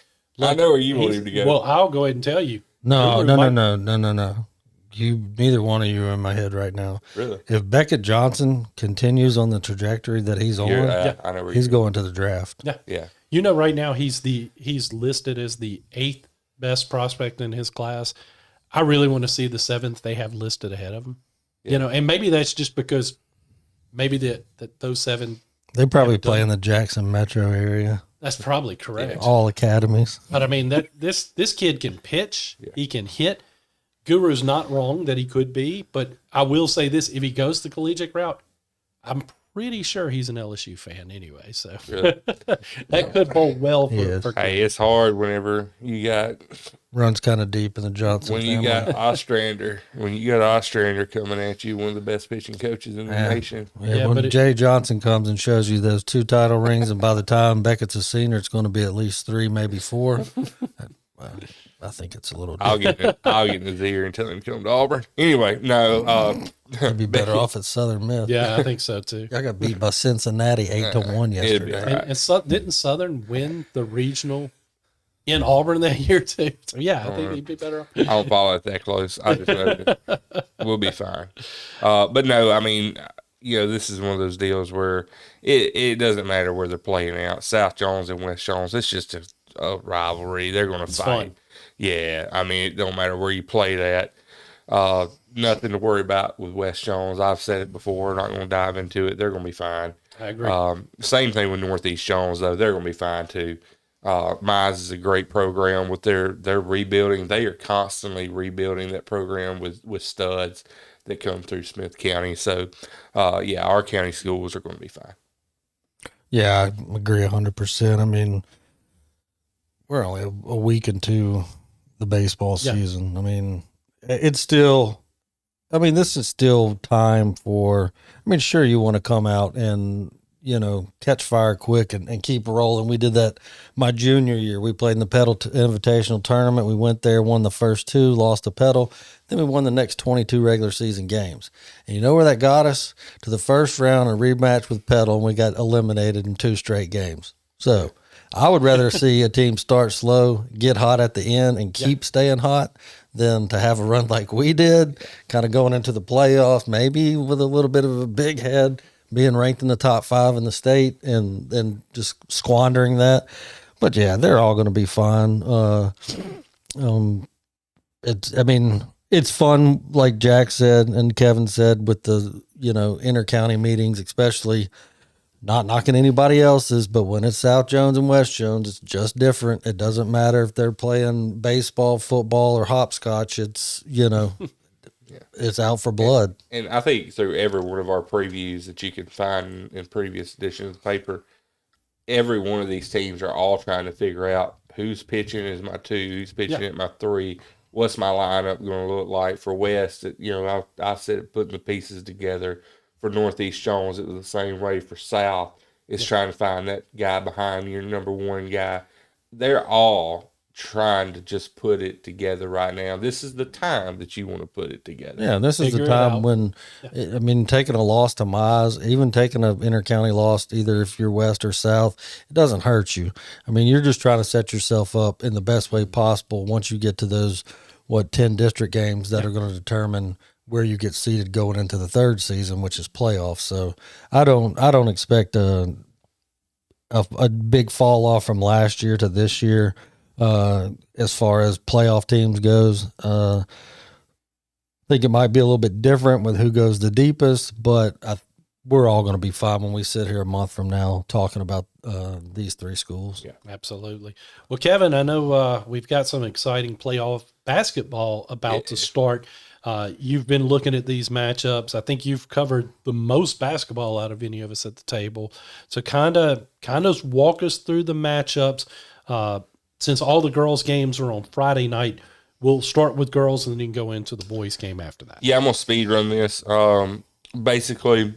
[SPEAKER 3] I know where you want him to go.
[SPEAKER 2] Well, I'll go ahead and tell you.
[SPEAKER 4] No. Neither one of you are in my head right now.
[SPEAKER 3] Really?
[SPEAKER 4] If Beckett Johnson continues on the trajectory that he's on,
[SPEAKER 3] I know where
[SPEAKER 4] he's going to the draft.
[SPEAKER 2] Yeah. You know, right now he's listed as the 8th best prospect in his class. I really want to see the 7th they have listed ahead of him. Yeah. You know, and maybe that's just because maybe that those 7.
[SPEAKER 4] They probably play in the Jackson metro area.
[SPEAKER 2] That's probably correct.
[SPEAKER 4] All academies.
[SPEAKER 2] But I mean, this kid can pitch. Yeah. He can hit. Guru's not wrong that he could be, but I will say this: if he goes the collegiate route, I'm pretty sure he's an LSU fan anyway. So really? That could bode well for.
[SPEAKER 3] Hey, it's hard whenever you got
[SPEAKER 4] runs kind of deep in the Johnson
[SPEAKER 3] when
[SPEAKER 4] family.
[SPEAKER 3] you got Ostrander coming at you, one of the best pitching coaches in the nation.
[SPEAKER 4] Yeah, when Jay Johnson comes and shows you those 2 title rings, and by the time Beckett's a senior, it's going to be at least 3, maybe 4. I think it's a little different.
[SPEAKER 3] I'll get in his ear and tell him to come to Auburn. Anyway, no.
[SPEAKER 4] I'd be better off at Southern Miss.
[SPEAKER 2] Yeah, I think so too.
[SPEAKER 4] I got beat by Cincinnati 8-1 yesterday.
[SPEAKER 2] And didn't Southern win the regional in Auburn that year too? So yeah, I think he'd be better off.
[SPEAKER 3] I don't follow it that close. I just know that we'll be fine. But no, I mean, this is one of those deals where it doesn't matter where they're playing out. South Jones and West Jones, it's just a rivalry. They're going to fight.
[SPEAKER 2] Fun.
[SPEAKER 3] Yeah, I mean, it don't matter where you play that. Nothing to worry about with West Jones. I've said it before. Not going to dive into it. They're going to be fine.
[SPEAKER 2] I agree.
[SPEAKER 3] Same thing with Northeast Jones, though. They're going to be fine, too. Mize is a great program with their rebuilding. They are constantly rebuilding that program with studs that come through Smith County. So, our county schools are going to be fine.
[SPEAKER 4] Yeah, I agree 100%. I mean, we're only a week into the baseball season. I mean, it's still, this is still time for, sure, you want to come out and, catch fire quick and keep rolling. We did that my junior year. We played in the Pedal Invitational Tournament. We went there, won the first 2, lost to Pedal. Then we won the next 22 regular season games. And you know where that got us? To the first round, a rematch with Pedal, and we got eliminated in 2 straight games. So I would rather see a team start slow, get hot at the end, and keep staying hot than to have a run like we did, kind of going into the playoffs, maybe with a little bit of a big head, being ranked in the top 5 in the state, and then just squandering that. But yeah, they're all going to be fine. It's fun, like Jack said and Kevin said, with the inter-county meetings, especially. Not knocking anybody else's, but when it's South Jones and West Jones, it's just different. It doesn't matter if they're playing baseball, football, or hopscotch. It's, it's out for blood.
[SPEAKER 3] And I think through every one of our previews that you can find in previous editions of the paper, every one of these teams are all trying to figure out who's pitching as my 2, who's pitching at my 3, what's my lineup going to look like for West. I said putting the pieces together. For Northeast Jones, it was the same way. For South, it's trying to find that guy behind your number 1 guy. They're all trying to just put it together right now. This is the time that you want to put it together.
[SPEAKER 4] Yeah, this is the time when, taking a loss to Mize, even taking an inter-county loss, either if you're West or South, it doesn't hurt you. You're just trying to set yourself up in the best way possible once you get to those, 10 district games that are going to determine where you get seated going into the 3rd season, which is playoffs. So I don't expect a big fall off from last year to this year as far as playoff teams goes. I think it might be a little bit different with who goes the deepest, but we're all going to be fine when we sit here a month from now talking about these 3 schools.
[SPEAKER 2] Yeah, absolutely. Well, Kevin, I know we've got some exciting playoff basketball about to start. You've been looking at these matchups. I think you've covered the most basketball out of any of us at the table. So kind of walk us through the matchups. Since all the girls' games are on Friday night, we'll start with girls and then go into the boys' game after that.
[SPEAKER 3] Yeah, I'm gonna speed run this. Basically,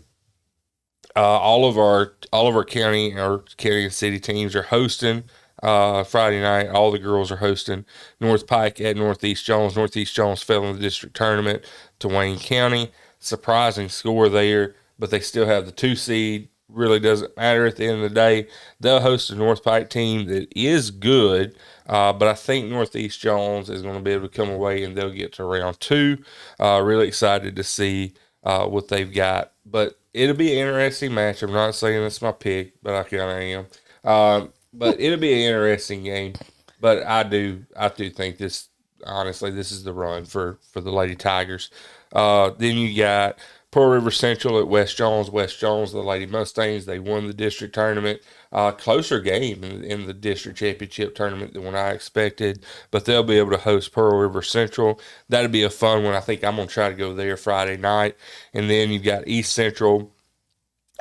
[SPEAKER 3] all of our county and city teams are hosting Friday night. All the girls are hosting North Pike at Northeast Jones. Northeast Jones fell in the district tournament to Wayne County. Surprising score there, but they still have the 2 seed. Really doesn't matter at the end of the day. They'll host a North Pike team that is good, but I think Northeast Jones is going to be able to come away and they'll get to round 2. Really excited to see what they've got, but it'll be an interesting match. I'm not saying it's my pick, but I kind of am. But it'll be an interesting game. But I do think this, honestly, this is the run for the Lady Tigers. Then you got Pearl River Central at West Jones. West Jones, the Lady Mustangs, they won the district tournament. Closer game in the district championship tournament than what I expected, but they'll be able to host Pearl River Central. That'll be a fun one. I think I'm going to try to go there Friday night. And then you've got East Central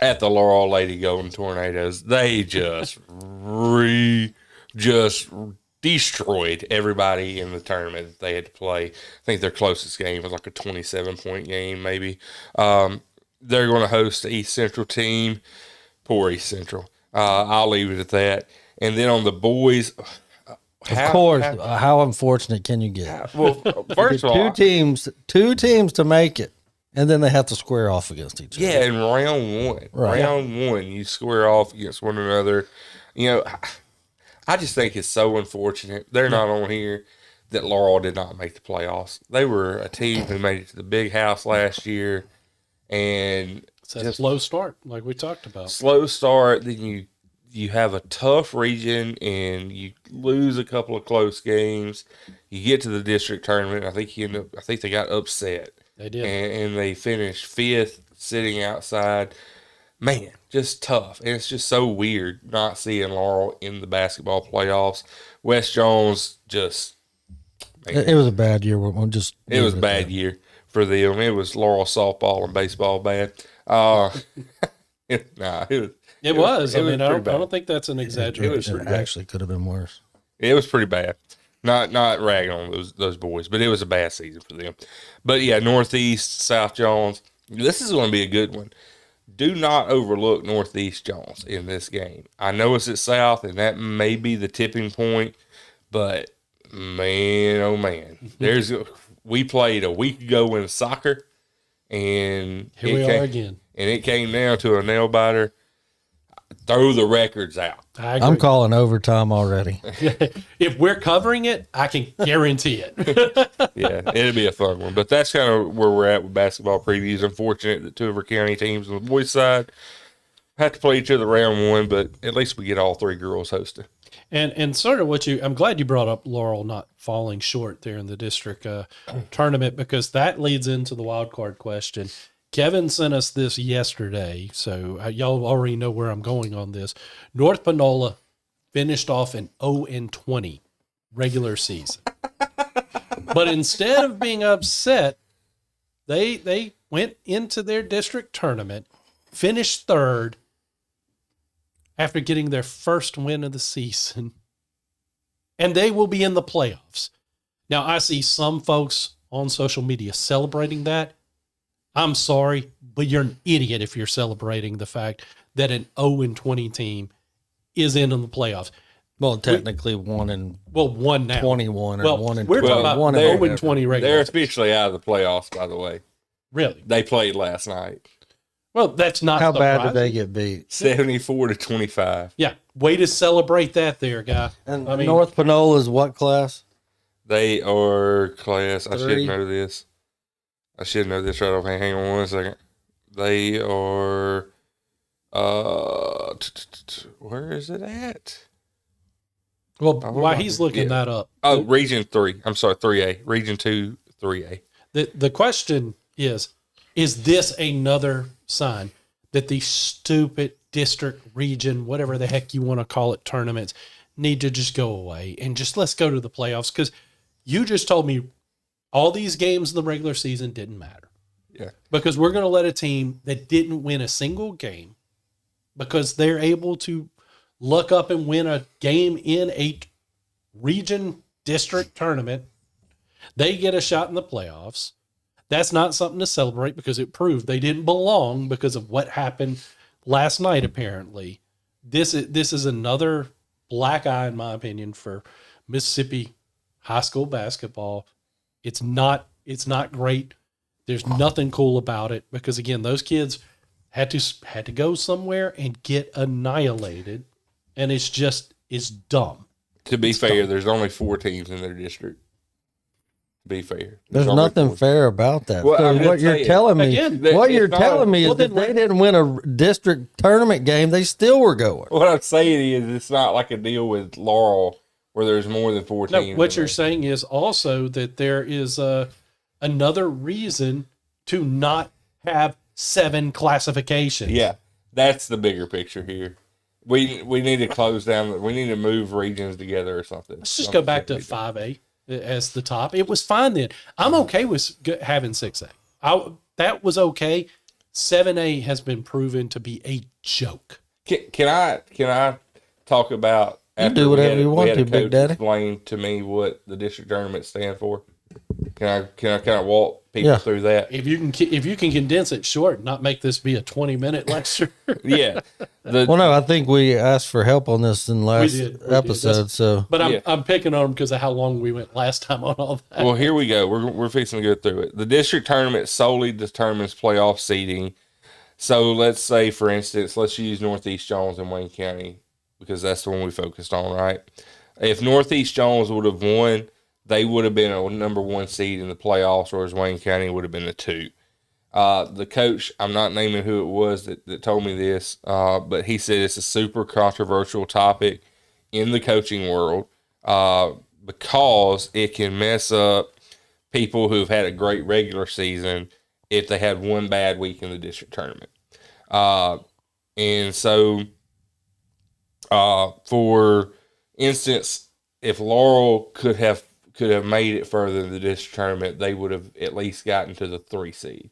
[SPEAKER 3] at the Laurel Lady Golden Tornadoes. They just destroyed everybody in the tournament that they had to play. I think their closest game was like a 27-point game, maybe. They're going to host the East Central team. Poor East Central. I'll leave it at that. And then on the boys,
[SPEAKER 4] how unfortunate can you get?
[SPEAKER 3] Well, first of all,
[SPEAKER 4] two teams to make it, and then they have to square off against each other.
[SPEAKER 3] Yeah, in round 1.
[SPEAKER 4] Right.
[SPEAKER 3] Round 1, you square off against one another. You know, I just think it's so unfortunate. They're not on here that Laurel did not make the playoffs. They were a team who made it to the big house last year, and
[SPEAKER 2] it's a slow start, like we talked about.
[SPEAKER 3] Slow start, then you have a tough region, and you lose a couple of close games. You get to the district tournament. I think they got upset.
[SPEAKER 2] They did,
[SPEAKER 3] and they finished 5th, sitting outside. Man, just tough. And it's just so weird not seeing Laurel in the basketball playoffs. West Jones just, man,
[SPEAKER 4] it was a bad year.
[SPEAKER 3] It was a bad year for them. It was Laurel softball and baseball bad. It was.
[SPEAKER 2] I mean, I don't think that's an exaggeration.
[SPEAKER 4] It actually could have been worse.
[SPEAKER 3] It was pretty bad. Not ragging on those boys, but it was a bad season for them. But yeah, Northeast, South Jones. This is going to be a good one. Do not overlook Northeast Jones in this game. I know it's at South, and that may be the tipping point, but man, oh man, we played a week ago in soccer, and
[SPEAKER 2] here we are again,
[SPEAKER 3] and it came down to a nail biter. Throw the records out.
[SPEAKER 4] I'm calling overtime already.
[SPEAKER 2] If we're covering it, I can guarantee it.
[SPEAKER 3] Yeah, it'll be a fun one. But that's kind of where we're at with basketball previews. Unfortunate that 2 of our county teams on the boys' side have to play each other round 1, but at least we get all 3 girls hosted.
[SPEAKER 2] And sort of I'm glad you brought up Laurel not falling short there in the district tournament, because that leads into the wild card question. Kevin sent us this yesterday, so y'all already know where I'm going on this. North Panola finished off an 0-20 regular season. But instead of being upset, they went into their district tournament, finished 3rd after getting their first win of the season, and they will be in the playoffs. Now, I see some folks on social media celebrating that. I'm sorry, but you're an idiot if you're celebrating the fact that an 0-20 team is in the playoffs.
[SPEAKER 4] Well, technically one now.
[SPEAKER 2] 21
[SPEAKER 4] or 1 and
[SPEAKER 2] we're talking about 0-20 regular.
[SPEAKER 3] They're officially out of the playoffs, by the way.
[SPEAKER 2] Really?
[SPEAKER 3] They played last night.
[SPEAKER 2] Well, that's not
[SPEAKER 4] how
[SPEAKER 2] surprising.
[SPEAKER 4] bad did they get beat?
[SPEAKER 3] 74-25.
[SPEAKER 2] Yeah, way to celebrate that there, guy.
[SPEAKER 4] And North Panola is what class?
[SPEAKER 3] They are class.
[SPEAKER 4] 3.
[SPEAKER 3] I should know this. Right off. Hang on 1 second. They are. Where is it at?
[SPEAKER 2] Well, while he's looking that up.
[SPEAKER 3] Oh, Region 3. I'm sorry, 3A. Region 2, 3A.
[SPEAKER 2] The question is this another sign that the stupid district, region, whatever the heck you want to call it, tournaments need to just go away and just let's go to the playoffs? Because you just told me All these games in the regular season didn't matter.
[SPEAKER 3] Yeah.
[SPEAKER 2] Because we're going to let a team that didn't win a single game, because they're able to look up and win a game in a region district tournament, they get a shot in the playoffs. That's not something to celebrate, because it proved they didn't belong because of what happened last night, apparently. This is another black eye, in my opinion, for Mississippi high school basketball. It's not great. There's nothing cool about it, because again, those kids had to go somewhere and get annihilated, and it's dumb.
[SPEAKER 3] To be fair, there's only 4 teams in their district. To be fair,
[SPEAKER 4] There's nothing fair about that.
[SPEAKER 3] Well,
[SPEAKER 4] So what you're telling me,
[SPEAKER 2] again,
[SPEAKER 4] is that they didn't win a district tournament game, they still were going.
[SPEAKER 3] What I'm saying is, it's not like a deal with Laurel where there's more than 4 teams.
[SPEAKER 2] No, what you're saying is also that there is another reason to not have 7 classifications.
[SPEAKER 3] Yeah, that's the bigger picture here. We need to close down. We need to move regions together or something.
[SPEAKER 2] Let's just go back to 5A as the top. It was fine then. I'm okay with having 6A. That was okay. 7A has been proven to be a joke.
[SPEAKER 3] Can I talk about?
[SPEAKER 4] You do whatever you want to, Big Daddy.
[SPEAKER 3] Explain to me what the district tournament stand for. Can I kind of walk people through that?
[SPEAKER 2] If you can condense it short, and not make this be a 20-minute lecture.
[SPEAKER 3] Yeah.
[SPEAKER 4] Well, no, I think we asked for help on this in last episode. So,
[SPEAKER 2] but I'm picking on them because of how long we went last time on all that.
[SPEAKER 3] Well, here we go. We're fixing to go through it. The district tournament solely determines playoff seeding. So let's say, for instance, let's use Northeast Jones in Wayne County, because that's the one we focused on, right? If Northeast Jones would have won, they would have been a number 1 seed in the playoffs, whereas Wayne County would have been a 2. The coach, I'm not naming who it was that told me this, but he said it's a super controversial topic in the coaching world because it can mess up people who've had a great regular season if they had one bad week in the district tournament. And so, for instance, if Laurel could have made it further in the district tournament, they would have at least gotten to the 3 seed.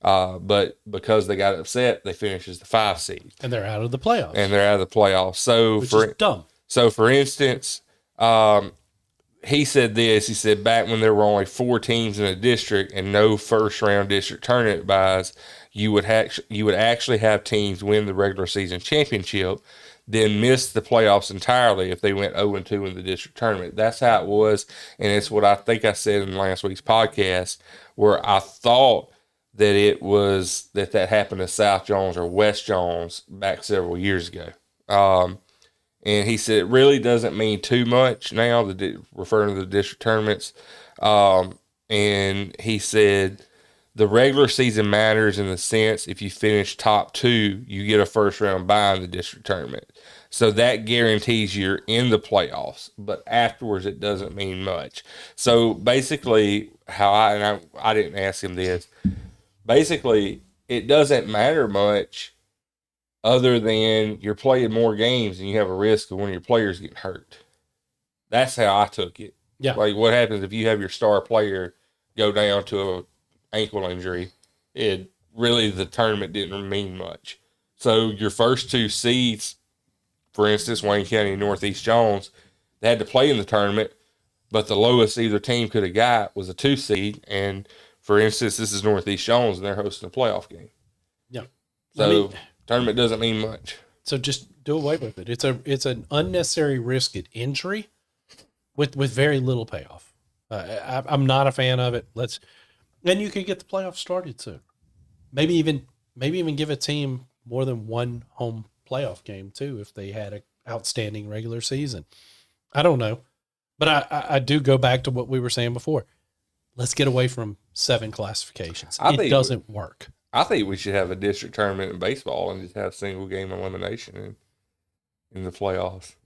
[SPEAKER 3] But because they got upset, they finished as the 5 seed.
[SPEAKER 2] And they're out of the playoffs.
[SPEAKER 3] So
[SPEAKER 2] which is dumb.
[SPEAKER 3] So for instance, he said this. He said back when there were only 4 teams in a district and no first round district tournament buys, you would actually have teams win the regular season championship, then miss the playoffs entirely if they went 0-2 in the district tournament. That's how it was, and it's what I think I said in last week's podcast, where I thought that it was that happened to South Jones or West Jones back several years ago. And he said it really doesn't mean too much now, referring to the district tournaments. And he said the regular season matters in the sense if you finish top 2, you get a first round bye in the district tournament. So that guarantees you're in the playoffs, but afterwards it doesn't mean much. So basically, I didn't ask him this. Basically, it doesn't matter much other than you're playing more games and you have a risk of one of your players getting hurt. That's how I took it.
[SPEAKER 2] Yeah.
[SPEAKER 3] Like what happens if you have your star player go down to an ankle injury? The tournament didn't mean much. So your first 2 seeds, for instance, Wayne County and Northeast Jones, they had to play in the tournament, but the lowest either team could have got was a 2 seed. And for instance, this is Northeast Jones and they're hosting a playoff game.
[SPEAKER 2] Yeah.
[SPEAKER 3] So tournament doesn't mean much.
[SPEAKER 2] So just do away with it. It's an unnecessary risk at injury with very little payoff. I'm not a fan of it. And you could get the playoffs started soon. Maybe even give a team more than one home playoff game too if they had an outstanding regular season. I don't know, but I do go back to what we were saying before. Let's get away from 7 classifications. It doesn't work.
[SPEAKER 3] I think we should have a district tournament in baseball and just have single game elimination in the playoffs.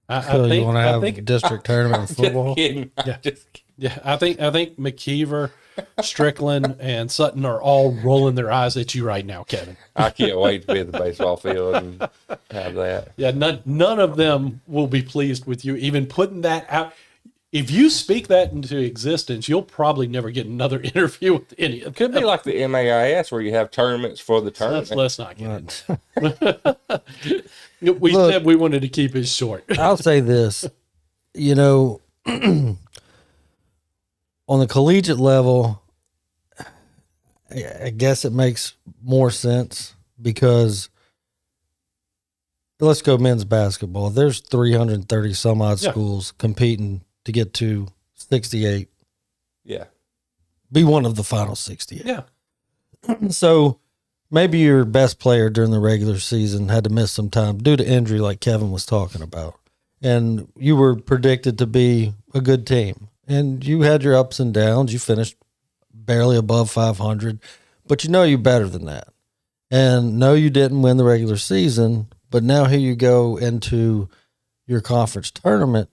[SPEAKER 4] I think district tournament in football.
[SPEAKER 3] Just kidding.
[SPEAKER 2] Yeah, I think McKeever, Strickland, and Sutton are all rolling their eyes at you right now, Kevin.
[SPEAKER 3] I can't wait to be at the baseball field and have that.
[SPEAKER 2] Yeah, none of them will be pleased with you even putting that out. if you speak that into existence, you'll probably never get another interview with any of
[SPEAKER 3] It could be like the MAIS where you have tournaments for the tournament.
[SPEAKER 2] Let's not get into it. We said we wanted to keep it short.
[SPEAKER 4] I'll say this, you know, on the collegiate level, I guess it makes more sense because let's go men's basketball. There's 330 some odd schools competing to get to 68.
[SPEAKER 3] Yeah.
[SPEAKER 4] Be one of the final 68.
[SPEAKER 2] Yeah.
[SPEAKER 4] So maybe your best player during the regular season had to miss some time due to injury, like Kevin was talking about. And you were predicted to be a good team. And you had your ups and downs. You finished barely above 500. But you know you're better than that. And no, you didn't win the regular season. But now here you go into your conference tournament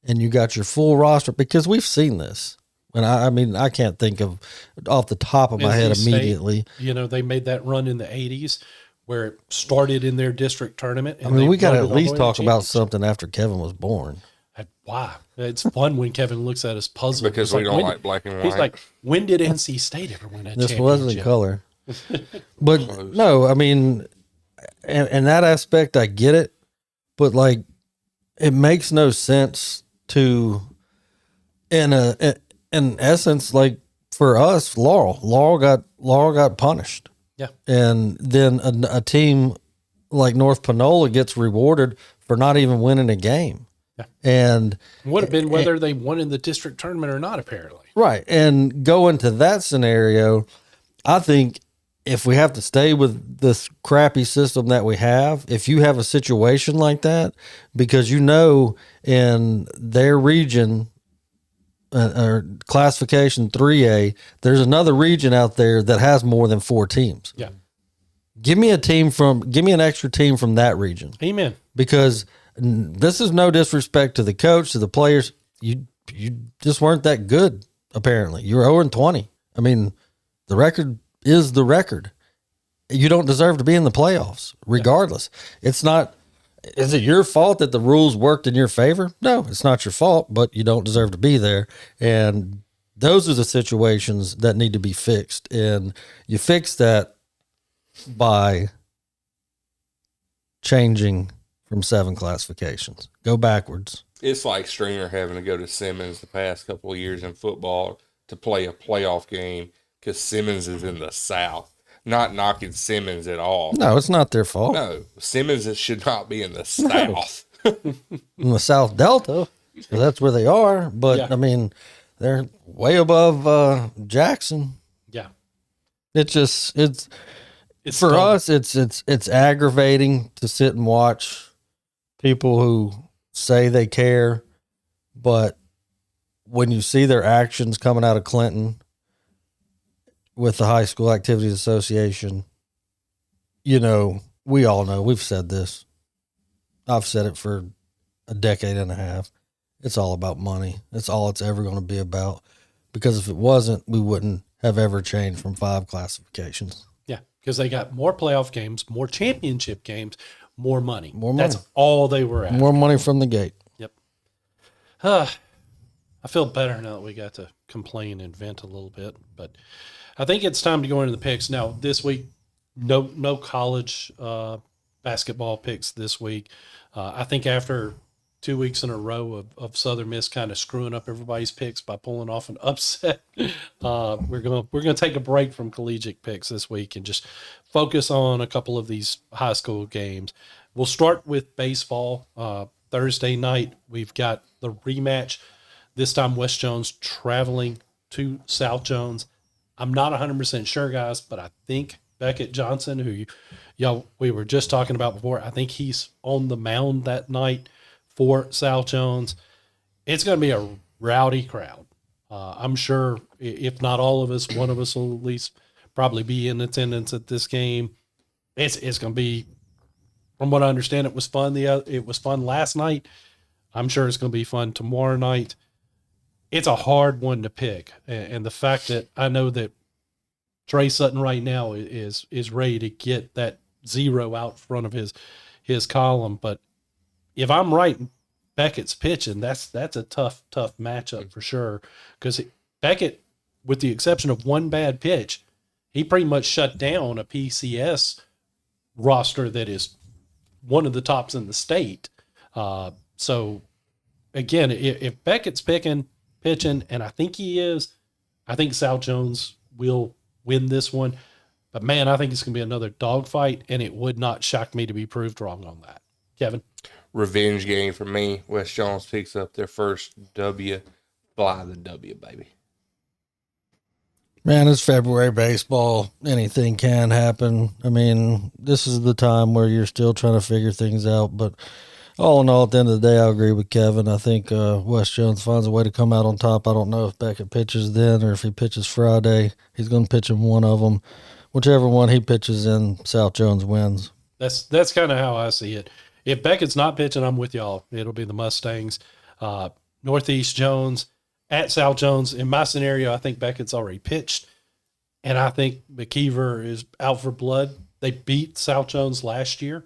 [SPEAKER 4] and you got your full roster because we've seen this. And I mean, I can't think of off the top of my head immediately.
[SPEAKER 2] You know, they made that run in the 80s where it started in their district tournament.
[SPEAKER 4] And I mean, we got to at least talk about something after Kevin was born.
[SPEAKER 2] Why? It's fun when Kevin looks at his puzzle.
[SPEAKER 3] Because we don't like black and white.
[SPEAKER 2] He's like, when did NC State ever win a championship?
[SPEAKER 4] This wasn't color. But no, I mean, in that aspect, I get it. But like, it makes no sense to, in essence, like for us, Laurel got punished.
[SPEAKER 2] Yeah.
[SPEAKER 4] And then a team like North Panola gets rewarded for not even winning a game.
[SPEAKER 2] Yeah.
[SPEAKER 4] And
[SPEAKER 2] would have been whether they won in the district tournament or not, apparently.
[SPEAKER 4] Right. And go into that scenario, I think if we have to stay with this crappy system that we have, if you have a situation like that, because you know in their region or classification 3A, there's another region out there that has more than 4 teams.
[SPEAKER 2] Yeah.
[SPEAKER 4] Give me an extra team from that region.
[SPEAKER 2] Amen.
[SPEAKER 4] Because this is no disrespect to the coach, to the players. You just weren't that good, apparently. You were 0-20. I mean, the record is the record. You don't deserve to be in the playoffs, regardless. It's not, is it your fault that the rules worked in your favor? No, it's not your fault, but you don't deserve to be there. And those are the situations that need to be fixed. And you fix that by changing from 7 classifications. Go backwards.
[SPEAKER 3] It's like Stringer having to go to Simmons the past couple of years in football to play a playoff game because Simmons is in the South. Not knocking Simmons at all.
[SPEAKER 4] No, it's not their fault.
[SPEAKER 3] No, Simmons should not be in the South.
[SPEAKER 4] In the South Delta, because that's where they are. But,
[SPEAKER 2] Yeah.
[SPEAKER 4] I mean, they're way above Jackson.
[SPEAKER 2] Yeah.
[SPEAKER 4] It's for
[SPEAKER 2] dumb.
[SPEAKER 4] us, it's aggravating to sit and watch people who say they care, but when you see their actions coming out of Clinton with the High School Activities Association, you know, we all know, we've said this. I've said it for a decade and a half. It's all about money. That's all it's ever going to be about. Because if it wasn't, we wouldn't have ever changed from 5 classifications.
[SPEAKER 2] Yeah, because they got more playoff games, more championship games, more money.
[SPEAKER 4] More money.
[SPEAKER 2] That's all they were after.
[SPEAKER 4] More money from the gate.
[SPEAKER 2] Yep. I feel better now that we got to complain and vent a little bit, but I think it's time to go into the picks. Now, this week, no college basketball picks this week. I think after 2 weeks in a row of Southern Miss kind of screwing up everybody's picks by pulling off an upset, we're gonna take a break from collegiate picks this week and just focus on a couple of these high school games. We'll start with baseball. Thursday night, we've got the rematch. This time, West Jones traveling to South Jones. I'm not 100% sure, guys, but I think Beckett Johnson, who we were just talking about before, I think he's on the mound that night for South Jones. It's going to be a rowdy crowd. I'm sure if not all of us, one of us will at least probably be in attendance at this game. It's going to be, from what I understand, it was fun. It was fun last night. I'm sure it's going to be fun tomorrow night. It's a hard one to pick. And the fact that I know that Trey Sutton right now is ready to get that 0 out front of his column. But if I'm right, Beckett's pitching, that's a tough matchup for sure. Because Beckett, with the exception of one bad pitch, he pretty much shut down a PCS roster that is one of the tops in the state. So again, if Beckett's pitching, and I think he is, I think South Jones will win this one. But man, I think it's going to be another dogfight, and it would not shock me to be proved wrong on that. Kevin?
[SPEAKER 3] Revenge game for me. West Jones picks up their first W. Fly the W, baby.
[SPEAKER 4] Man, it's February baseball. Anything can happen. I mean, this is the time where you're still trying to figure things out. But all in all, at the end of the day, I agree with Kevin. I think West Jones finds a way to come out on top. I don't know if Beckett pitches then or if he pitches Friday. He's going to pitch in one of them. Whichever one he pitches in, South Jones wins.
[SPEAKER 2] That's kind of how I see it. If Beckett's not pitching, I'm with y'all. It'll be the Mustangs. Northeast Jones at South Jones. In my scenario, I think Beckett's already pitched, and I think McKeever is out for blood. They beat South Jones last year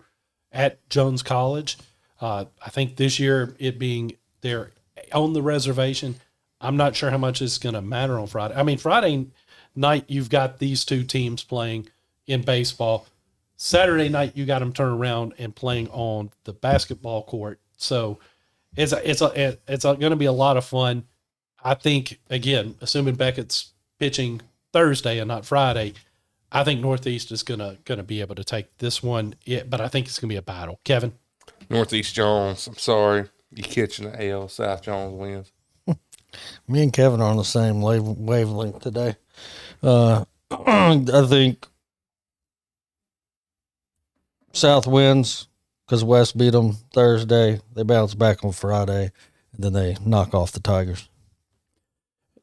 [SPEAKER 2] at Jones College. I think this year, it being they're on the reservation, I'm not sure how much it's going to matter on Friday. I mean, Friday night, you've got these two teams playing in baseball. Saturday night, you got them turn around and playing on the basketball court. So it's going to be a lot of fun. I think, again, assuming Beckett's pitching Thursday and not Friday, I think Northeast is going to be able to take this one. But I think it's going to be a battle. Kevin?
[SPEAKER 3] Northeast Jones, I'm sorry. You catching the L. South Jones wins.
[SPEAKER 4] Me and Kevin are on the same wavelength today. I think South wins because West beat them Thursday. They bounce back on Friday, and then they knock off the Tigers.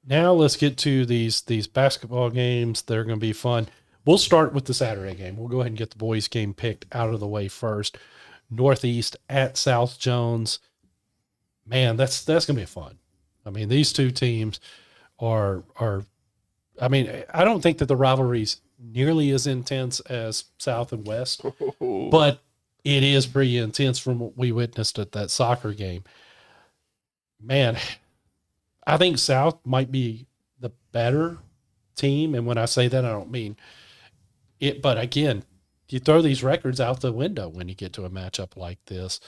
[SPEAKER 2] Now let's get to these basketball games. They're going to be fun. We'll start with the Saturday game. We'll go ahead and get the boys' game picked out of the way first. Northeast at South Jones. Man, that's going to be fun. I mean, these two teams are. I mean, I don't think that the rivalry's nearly as intense as South and West, but it is pretty intense from what we witnessed at that soccer game. Man, I think South might be the better team, and when I say that, I don't mean it. But again, you throw these records out the window when you get to a matchup like this.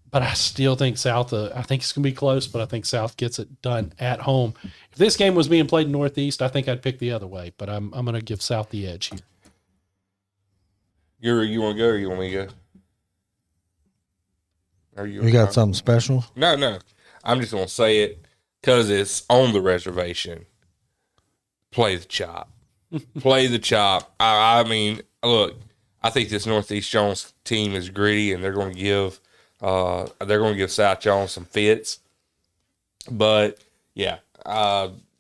[SPEAKER 2] But I still think South, I think it's going to be close, but I think South gets it done at home. If this game was being played in Northeast, I think I'd pick the other way, but I'm going to give South the edge
[SPEAKER 3] here. You want to go or you want me to go? Are
[SPEAKER 4] you got something special?
[SPEAKER 3] No. I'm just going to say it because it's on the reservation. Play the chop. Play the chop. I mean, look, I think this Northeast Jones team is gritty, and they're going to give South Jones some fits. But yeah,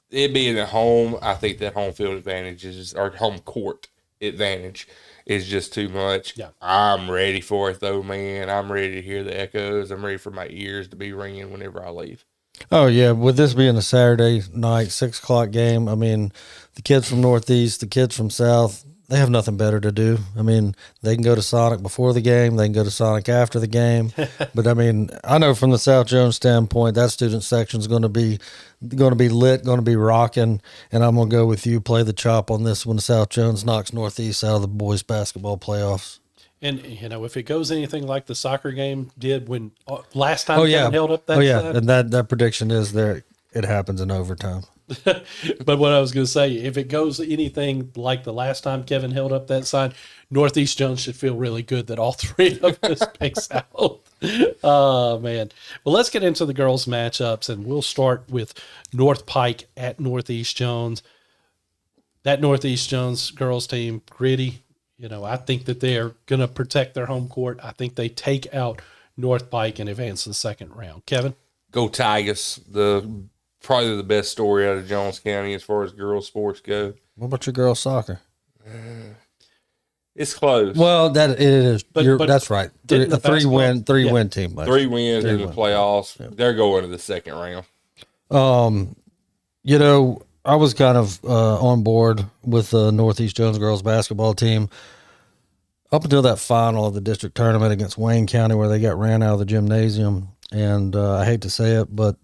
[SPEAKER 3] it being at home, I think that home field advantage or home court advantage is just too much.
[SPEAKER 2] Yeah.
[SPEAKER 3] I'm ready for it though, man. I'm ready to hear the echoes. I'm ready for my ears to be ringing whenever I leave.
[SPEAKER 4] Oh yeah, with this being a Saturday night 6:00 game, I mean, the kids from Northeast, the kids from South, they have nothing better to do. I mean, they can go to Sonic before the game. They can go to Sonic after the game. But, I mean, I know from the South Jones standpoint, that student section is going to be lit, going to be rocking, and I'm going to go with you, play the chop on this when South Jones knocks Northeast out of the boys basketball playoffs.
[SPEAKER 2] And, you know, if it goes anything like the soccer game did when last time Kevin held up that side.
[SPEAKER 4] And that prediction is there. It happens in overtime.
[SPEAKER 2] But what I was going to say, if it goes anything like the last time Kevin held up that sign, Northeast Jones should feel really good that all three of us pick South. Oh, man. Well, let's get into the girls' matchups, and we'll start with North Pike at Northeast Jones. That Northeast Jones girls team, gritty. You know, I think that they're going to protect their home court. I think they take out North Pike and advance to the second round. Kevin?
[SPEAKER 3] Go Tigers. Probably the best story out of Jones County as far as girls sports go.
[SPEAKER 4] What about your girls soccer?
[SPEAKER 3] It's close.
[SPEAKER 4] Well, it is. But that's right.
[SPEAKER 2] The
[SPEAKER 4] three win team.
[SPEAKER 3] 3 wins in the playoffs. Yeah. They're going to the second round.
[SPEAKER 4] You know, I was kind of on board with the Northeast Jones girls basketball team. up until that final of the district tournament against Wayne County where they got ran out of the gymnasium. And I hate to say it, but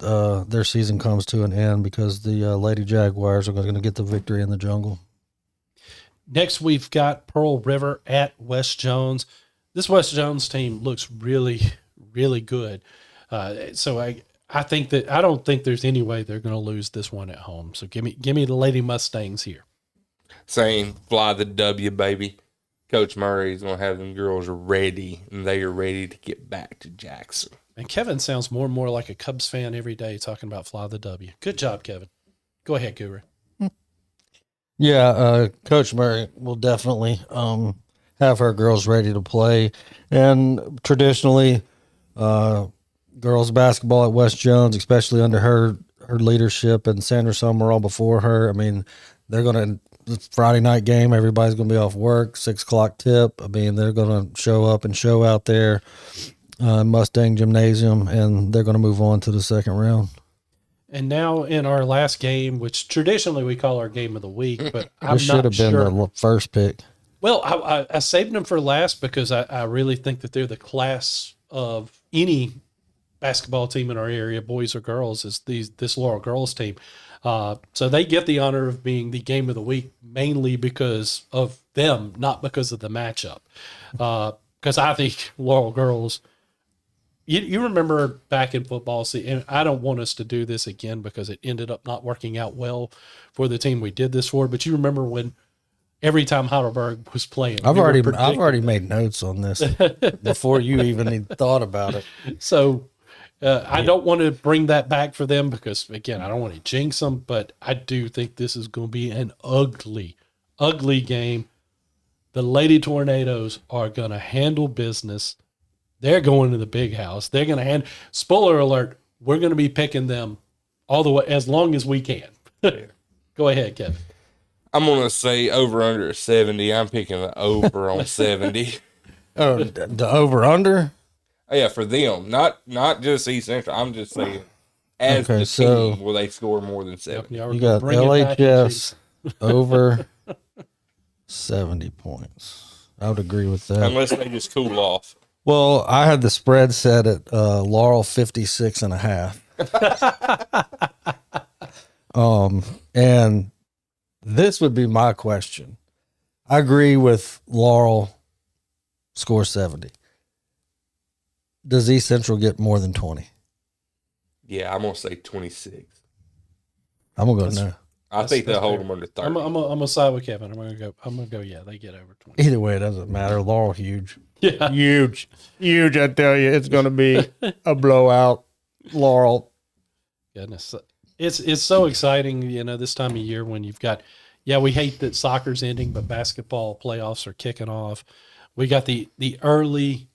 [SPEAKER 4] their season comes to an end because the Lady Jaguars are going to get the victory in the jungle.
[SPEAKER 2] Next, we've got Pearl River at West Jones. This West Jones team looks really, really good. So I think that I don't think there's any way they're going to lose this one at home. So give me the Lady Mustangs here.
[SPEAKER 3] Saying fly the W, baby. Coach Murray's going to have them girls ready, and they are ready to get back to Jackson.
[SPEAKER 2] And Kevin sounds more and more like a Cubs fan every day talking about fly the W. Good job, Kevin. Go ahead, Guru.
[SPEAKER 4] Yeah, Coach Murray will definitely have her girls ready to play. And traditionally, girls basketball at West Jones, especially under her leadership and Sandra Summerall before her, I mean, they're going to – Friday night game, everybody's going to be off work, 6 o'clock tip. I mean, they're going to show up and show out there. Mustang Gymnasium, and they're going to move on to the second round.
[SPEAKER 2] And now in our last game, which traditionally we call our game of the week, but I'm
[SPEAKER 4] This should have been the first pick.
[SPEAKER 2] Well, I saved them for last because I really think that they're the class of any basketball team in our area, boys or girls, is this Laurel girls team. So they get the honor of being the game of the week mainly because of them, not because of the matchup. Because I think Laurel girls. You remember back in football, and I don't want us to do this again because it ended up not working out well for the team we did this for. But you remember when every time Heidelberg was playing,
[SPEAKER 4] I've already made notes on this before you even thought about it.
[SPEAKER 2] So I don't want to bring that back for them because, again, I don't want to jinx them. But I do think this is going to be an ugly, ugly game. The Lady Tornadoes are going to handle business. They're going to the big house. They're going to spoiler alert, we're going to be picking them all the way as long as we can. Go ahead, Kevin.
[SPEAKER 3] I'm going to say over under 70. I'm picking the over on 70.
[SPEAKER 4] Oh, the over under?
[SPEAKER 3] Oh, yeah, for them. Not just East Central. I'm just saying as the team will they score more than 70.
[SPEAKER 2] Yep,
[SPEAKER 4] you got LHS over 70 points. I would agree with that.
[SPEAKER 3] Unless they just cool off.
[SPEAKER 4] Well, I had the spread set at Laurel 56.5. And this would be my question. I agree with Laurel score 70. Does East Central get more than 20?
[SPEAKER 3] Yeah, I'm going to say 26.
[SPEAKER 4] I'm going to go no.
[SPEAKER 3] I think they'll hold them under 30.
[SPEAKER 2] I'm gonna side with Kevin. I'm gonna go. Yeah, they get over 20.
[SPEAKER 4] Either way, it doesn't matter. Laurel huge.
[SPEAKER 2] Yeah,
[SPEAKER 4] huge. I tell you, it's going to be a blowout. Laurel.
[SPEAKER 2] Goodness, it's so exciting. This time of year when you've got. Yeah, we hate that soccer's ending, but basketball playoffs are kicking off. We got the early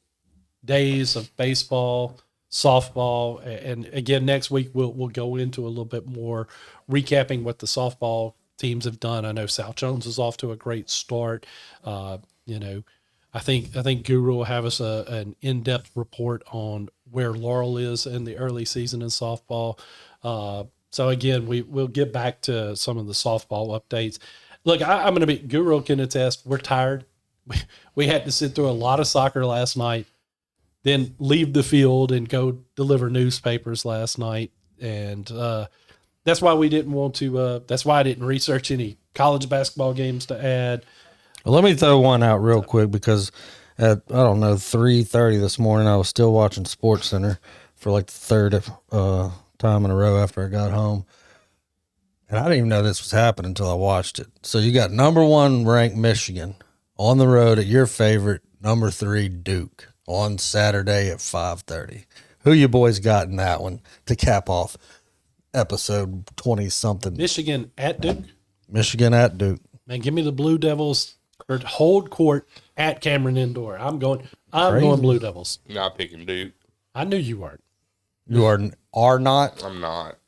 [SPEAKER 2] days of baseball, softball, and again next week we'll go into a little bit more recapping what the softball teams have done. I know South Jones is off to a great start. I think Guru will have us an in-depth report on where Laurel is in the early season in softball. So again, we'll get back to some of the softball updates. Look, I'm going to be Guru can attest. We're tired. We had to sit through a lot of soccer last night, then leave the field and go deliver newspapers last night. And that's why we didn't want to, that's why I didn't research any college basketball games to add.
[SPEAKER 4] Well, let me throw one out real quick because at, 3:30 this morning, I was still watching SportsCenter for like the third time in a row after I got home. And I didn't even know this was happening until I watched it. So you got number 1 ranked Michigan on the road at your favorite number 3 Duke on Saturday at 5:30. Who you boys got in that one to cap off episode 20-something?
[SPEAKER 2] Michigan at Duke?
[SPEAKER 4] Michigan at Duke.
[SPEAKER 2] Man, give me the Blue Devils or hold court at Cameron Indoor. I'm going Blue Devils.
[SPEAKER 3] Not picking Duke.
[SPEAKER 2] I knew you weren't.
[SPEAKER 4] You are not?
[SPEAKER 3] I'm not.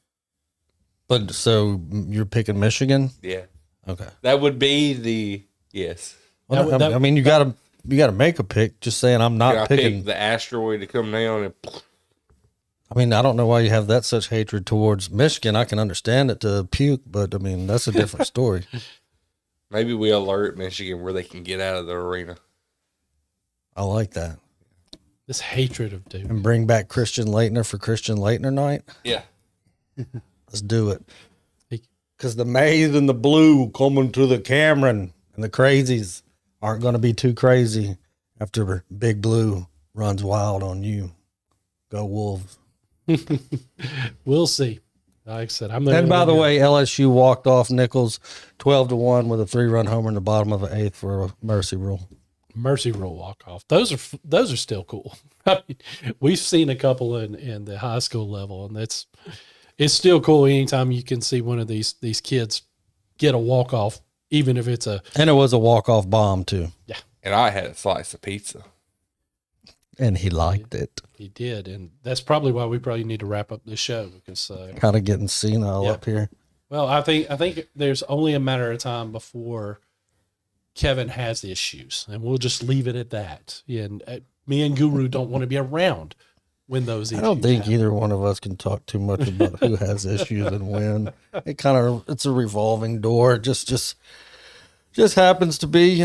[SPEAKER 4] But so you're picking Michigan?
[SPEAKER 3] Yeah.
[SPEAKER 4] Okay.
[SPEAKER 3] That would be the yes.
[SPEAKER 4] Well, I mean, you got to make a pick. Just saying, I'm not picking
[SPEAKER 3] pick the asteroid to come down and.
[SPEAKER 4] I mean, I don't know why you have that such hatred towards Michigan. I can understand it to puke, but I mean, that's a different story.
[SPEAKER 3] Maybe we alert Michigan where they can get out of the arena.
[SPEAKER 4] I like that.
[SPEAKER 2] This hatred of Duke.
[SPEAKER 4] And bring back Christian Leitner for Christian Leitner night.
[SPEAKER 3] Yeah.
[SPEAKER 4] Let's do it. Because the maize and the blue coming to the Cameron and the crazies aren't going to be too crazy after Big Blue runs wild on you. Go Wolves.
[SPEAKER 2] We'll see. Like I said,
[SPEAKER 4] And by the way, LSU walked off Nichols 12-1 with a 3-run homer in the bottom of the 8th for a mercy rule.
[SPEAKER 2] Mercy rule walk off. Those are still cool. I mean, we've seen a couple in the high school level, and it's still cool anytime you can see one of these kids get a walk off, even if it's a.
[SPEAKER 4] And it was a walk off bomb too.
[SPEAKER 2] Yeah,
[SPEAKER 3] And I had a slice of pizza.
[SPEAKER 4] And he liked it.
[SPEAKER 2] he did, and that's probably why we probably need to wrap up this show because
[SPEAKER 4] Kind of getting senile up here.
[SPEAKER 2] Well, I think there's only a matter of time before Kevin has the issues, and we'll just leave it at that. And me and Guru don't want to be around when those issues
[SPEAKER 4] I don't think
[SPEAKER 2] happen.
[SPEAKER 4] either one of us can talk too much about who has issues and when. It's a revolving door. It just happens to be,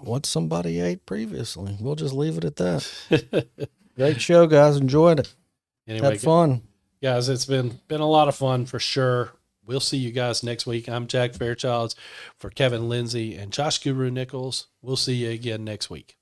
[SPEAKER 4] what somebody ate previously. We'll just leave it at that. Great show, guys. Enjoyed it.
[SPEAKER 2] Anyway,
[SPEAKER 4] Had fun.
[SPEAKER 2] guys, it's been a lot of fun for sure. We'll see you guys next week. I'm Jack Fairchilds for Kevan Lindsey and Josh Guru Nichols. We'll see you again next week.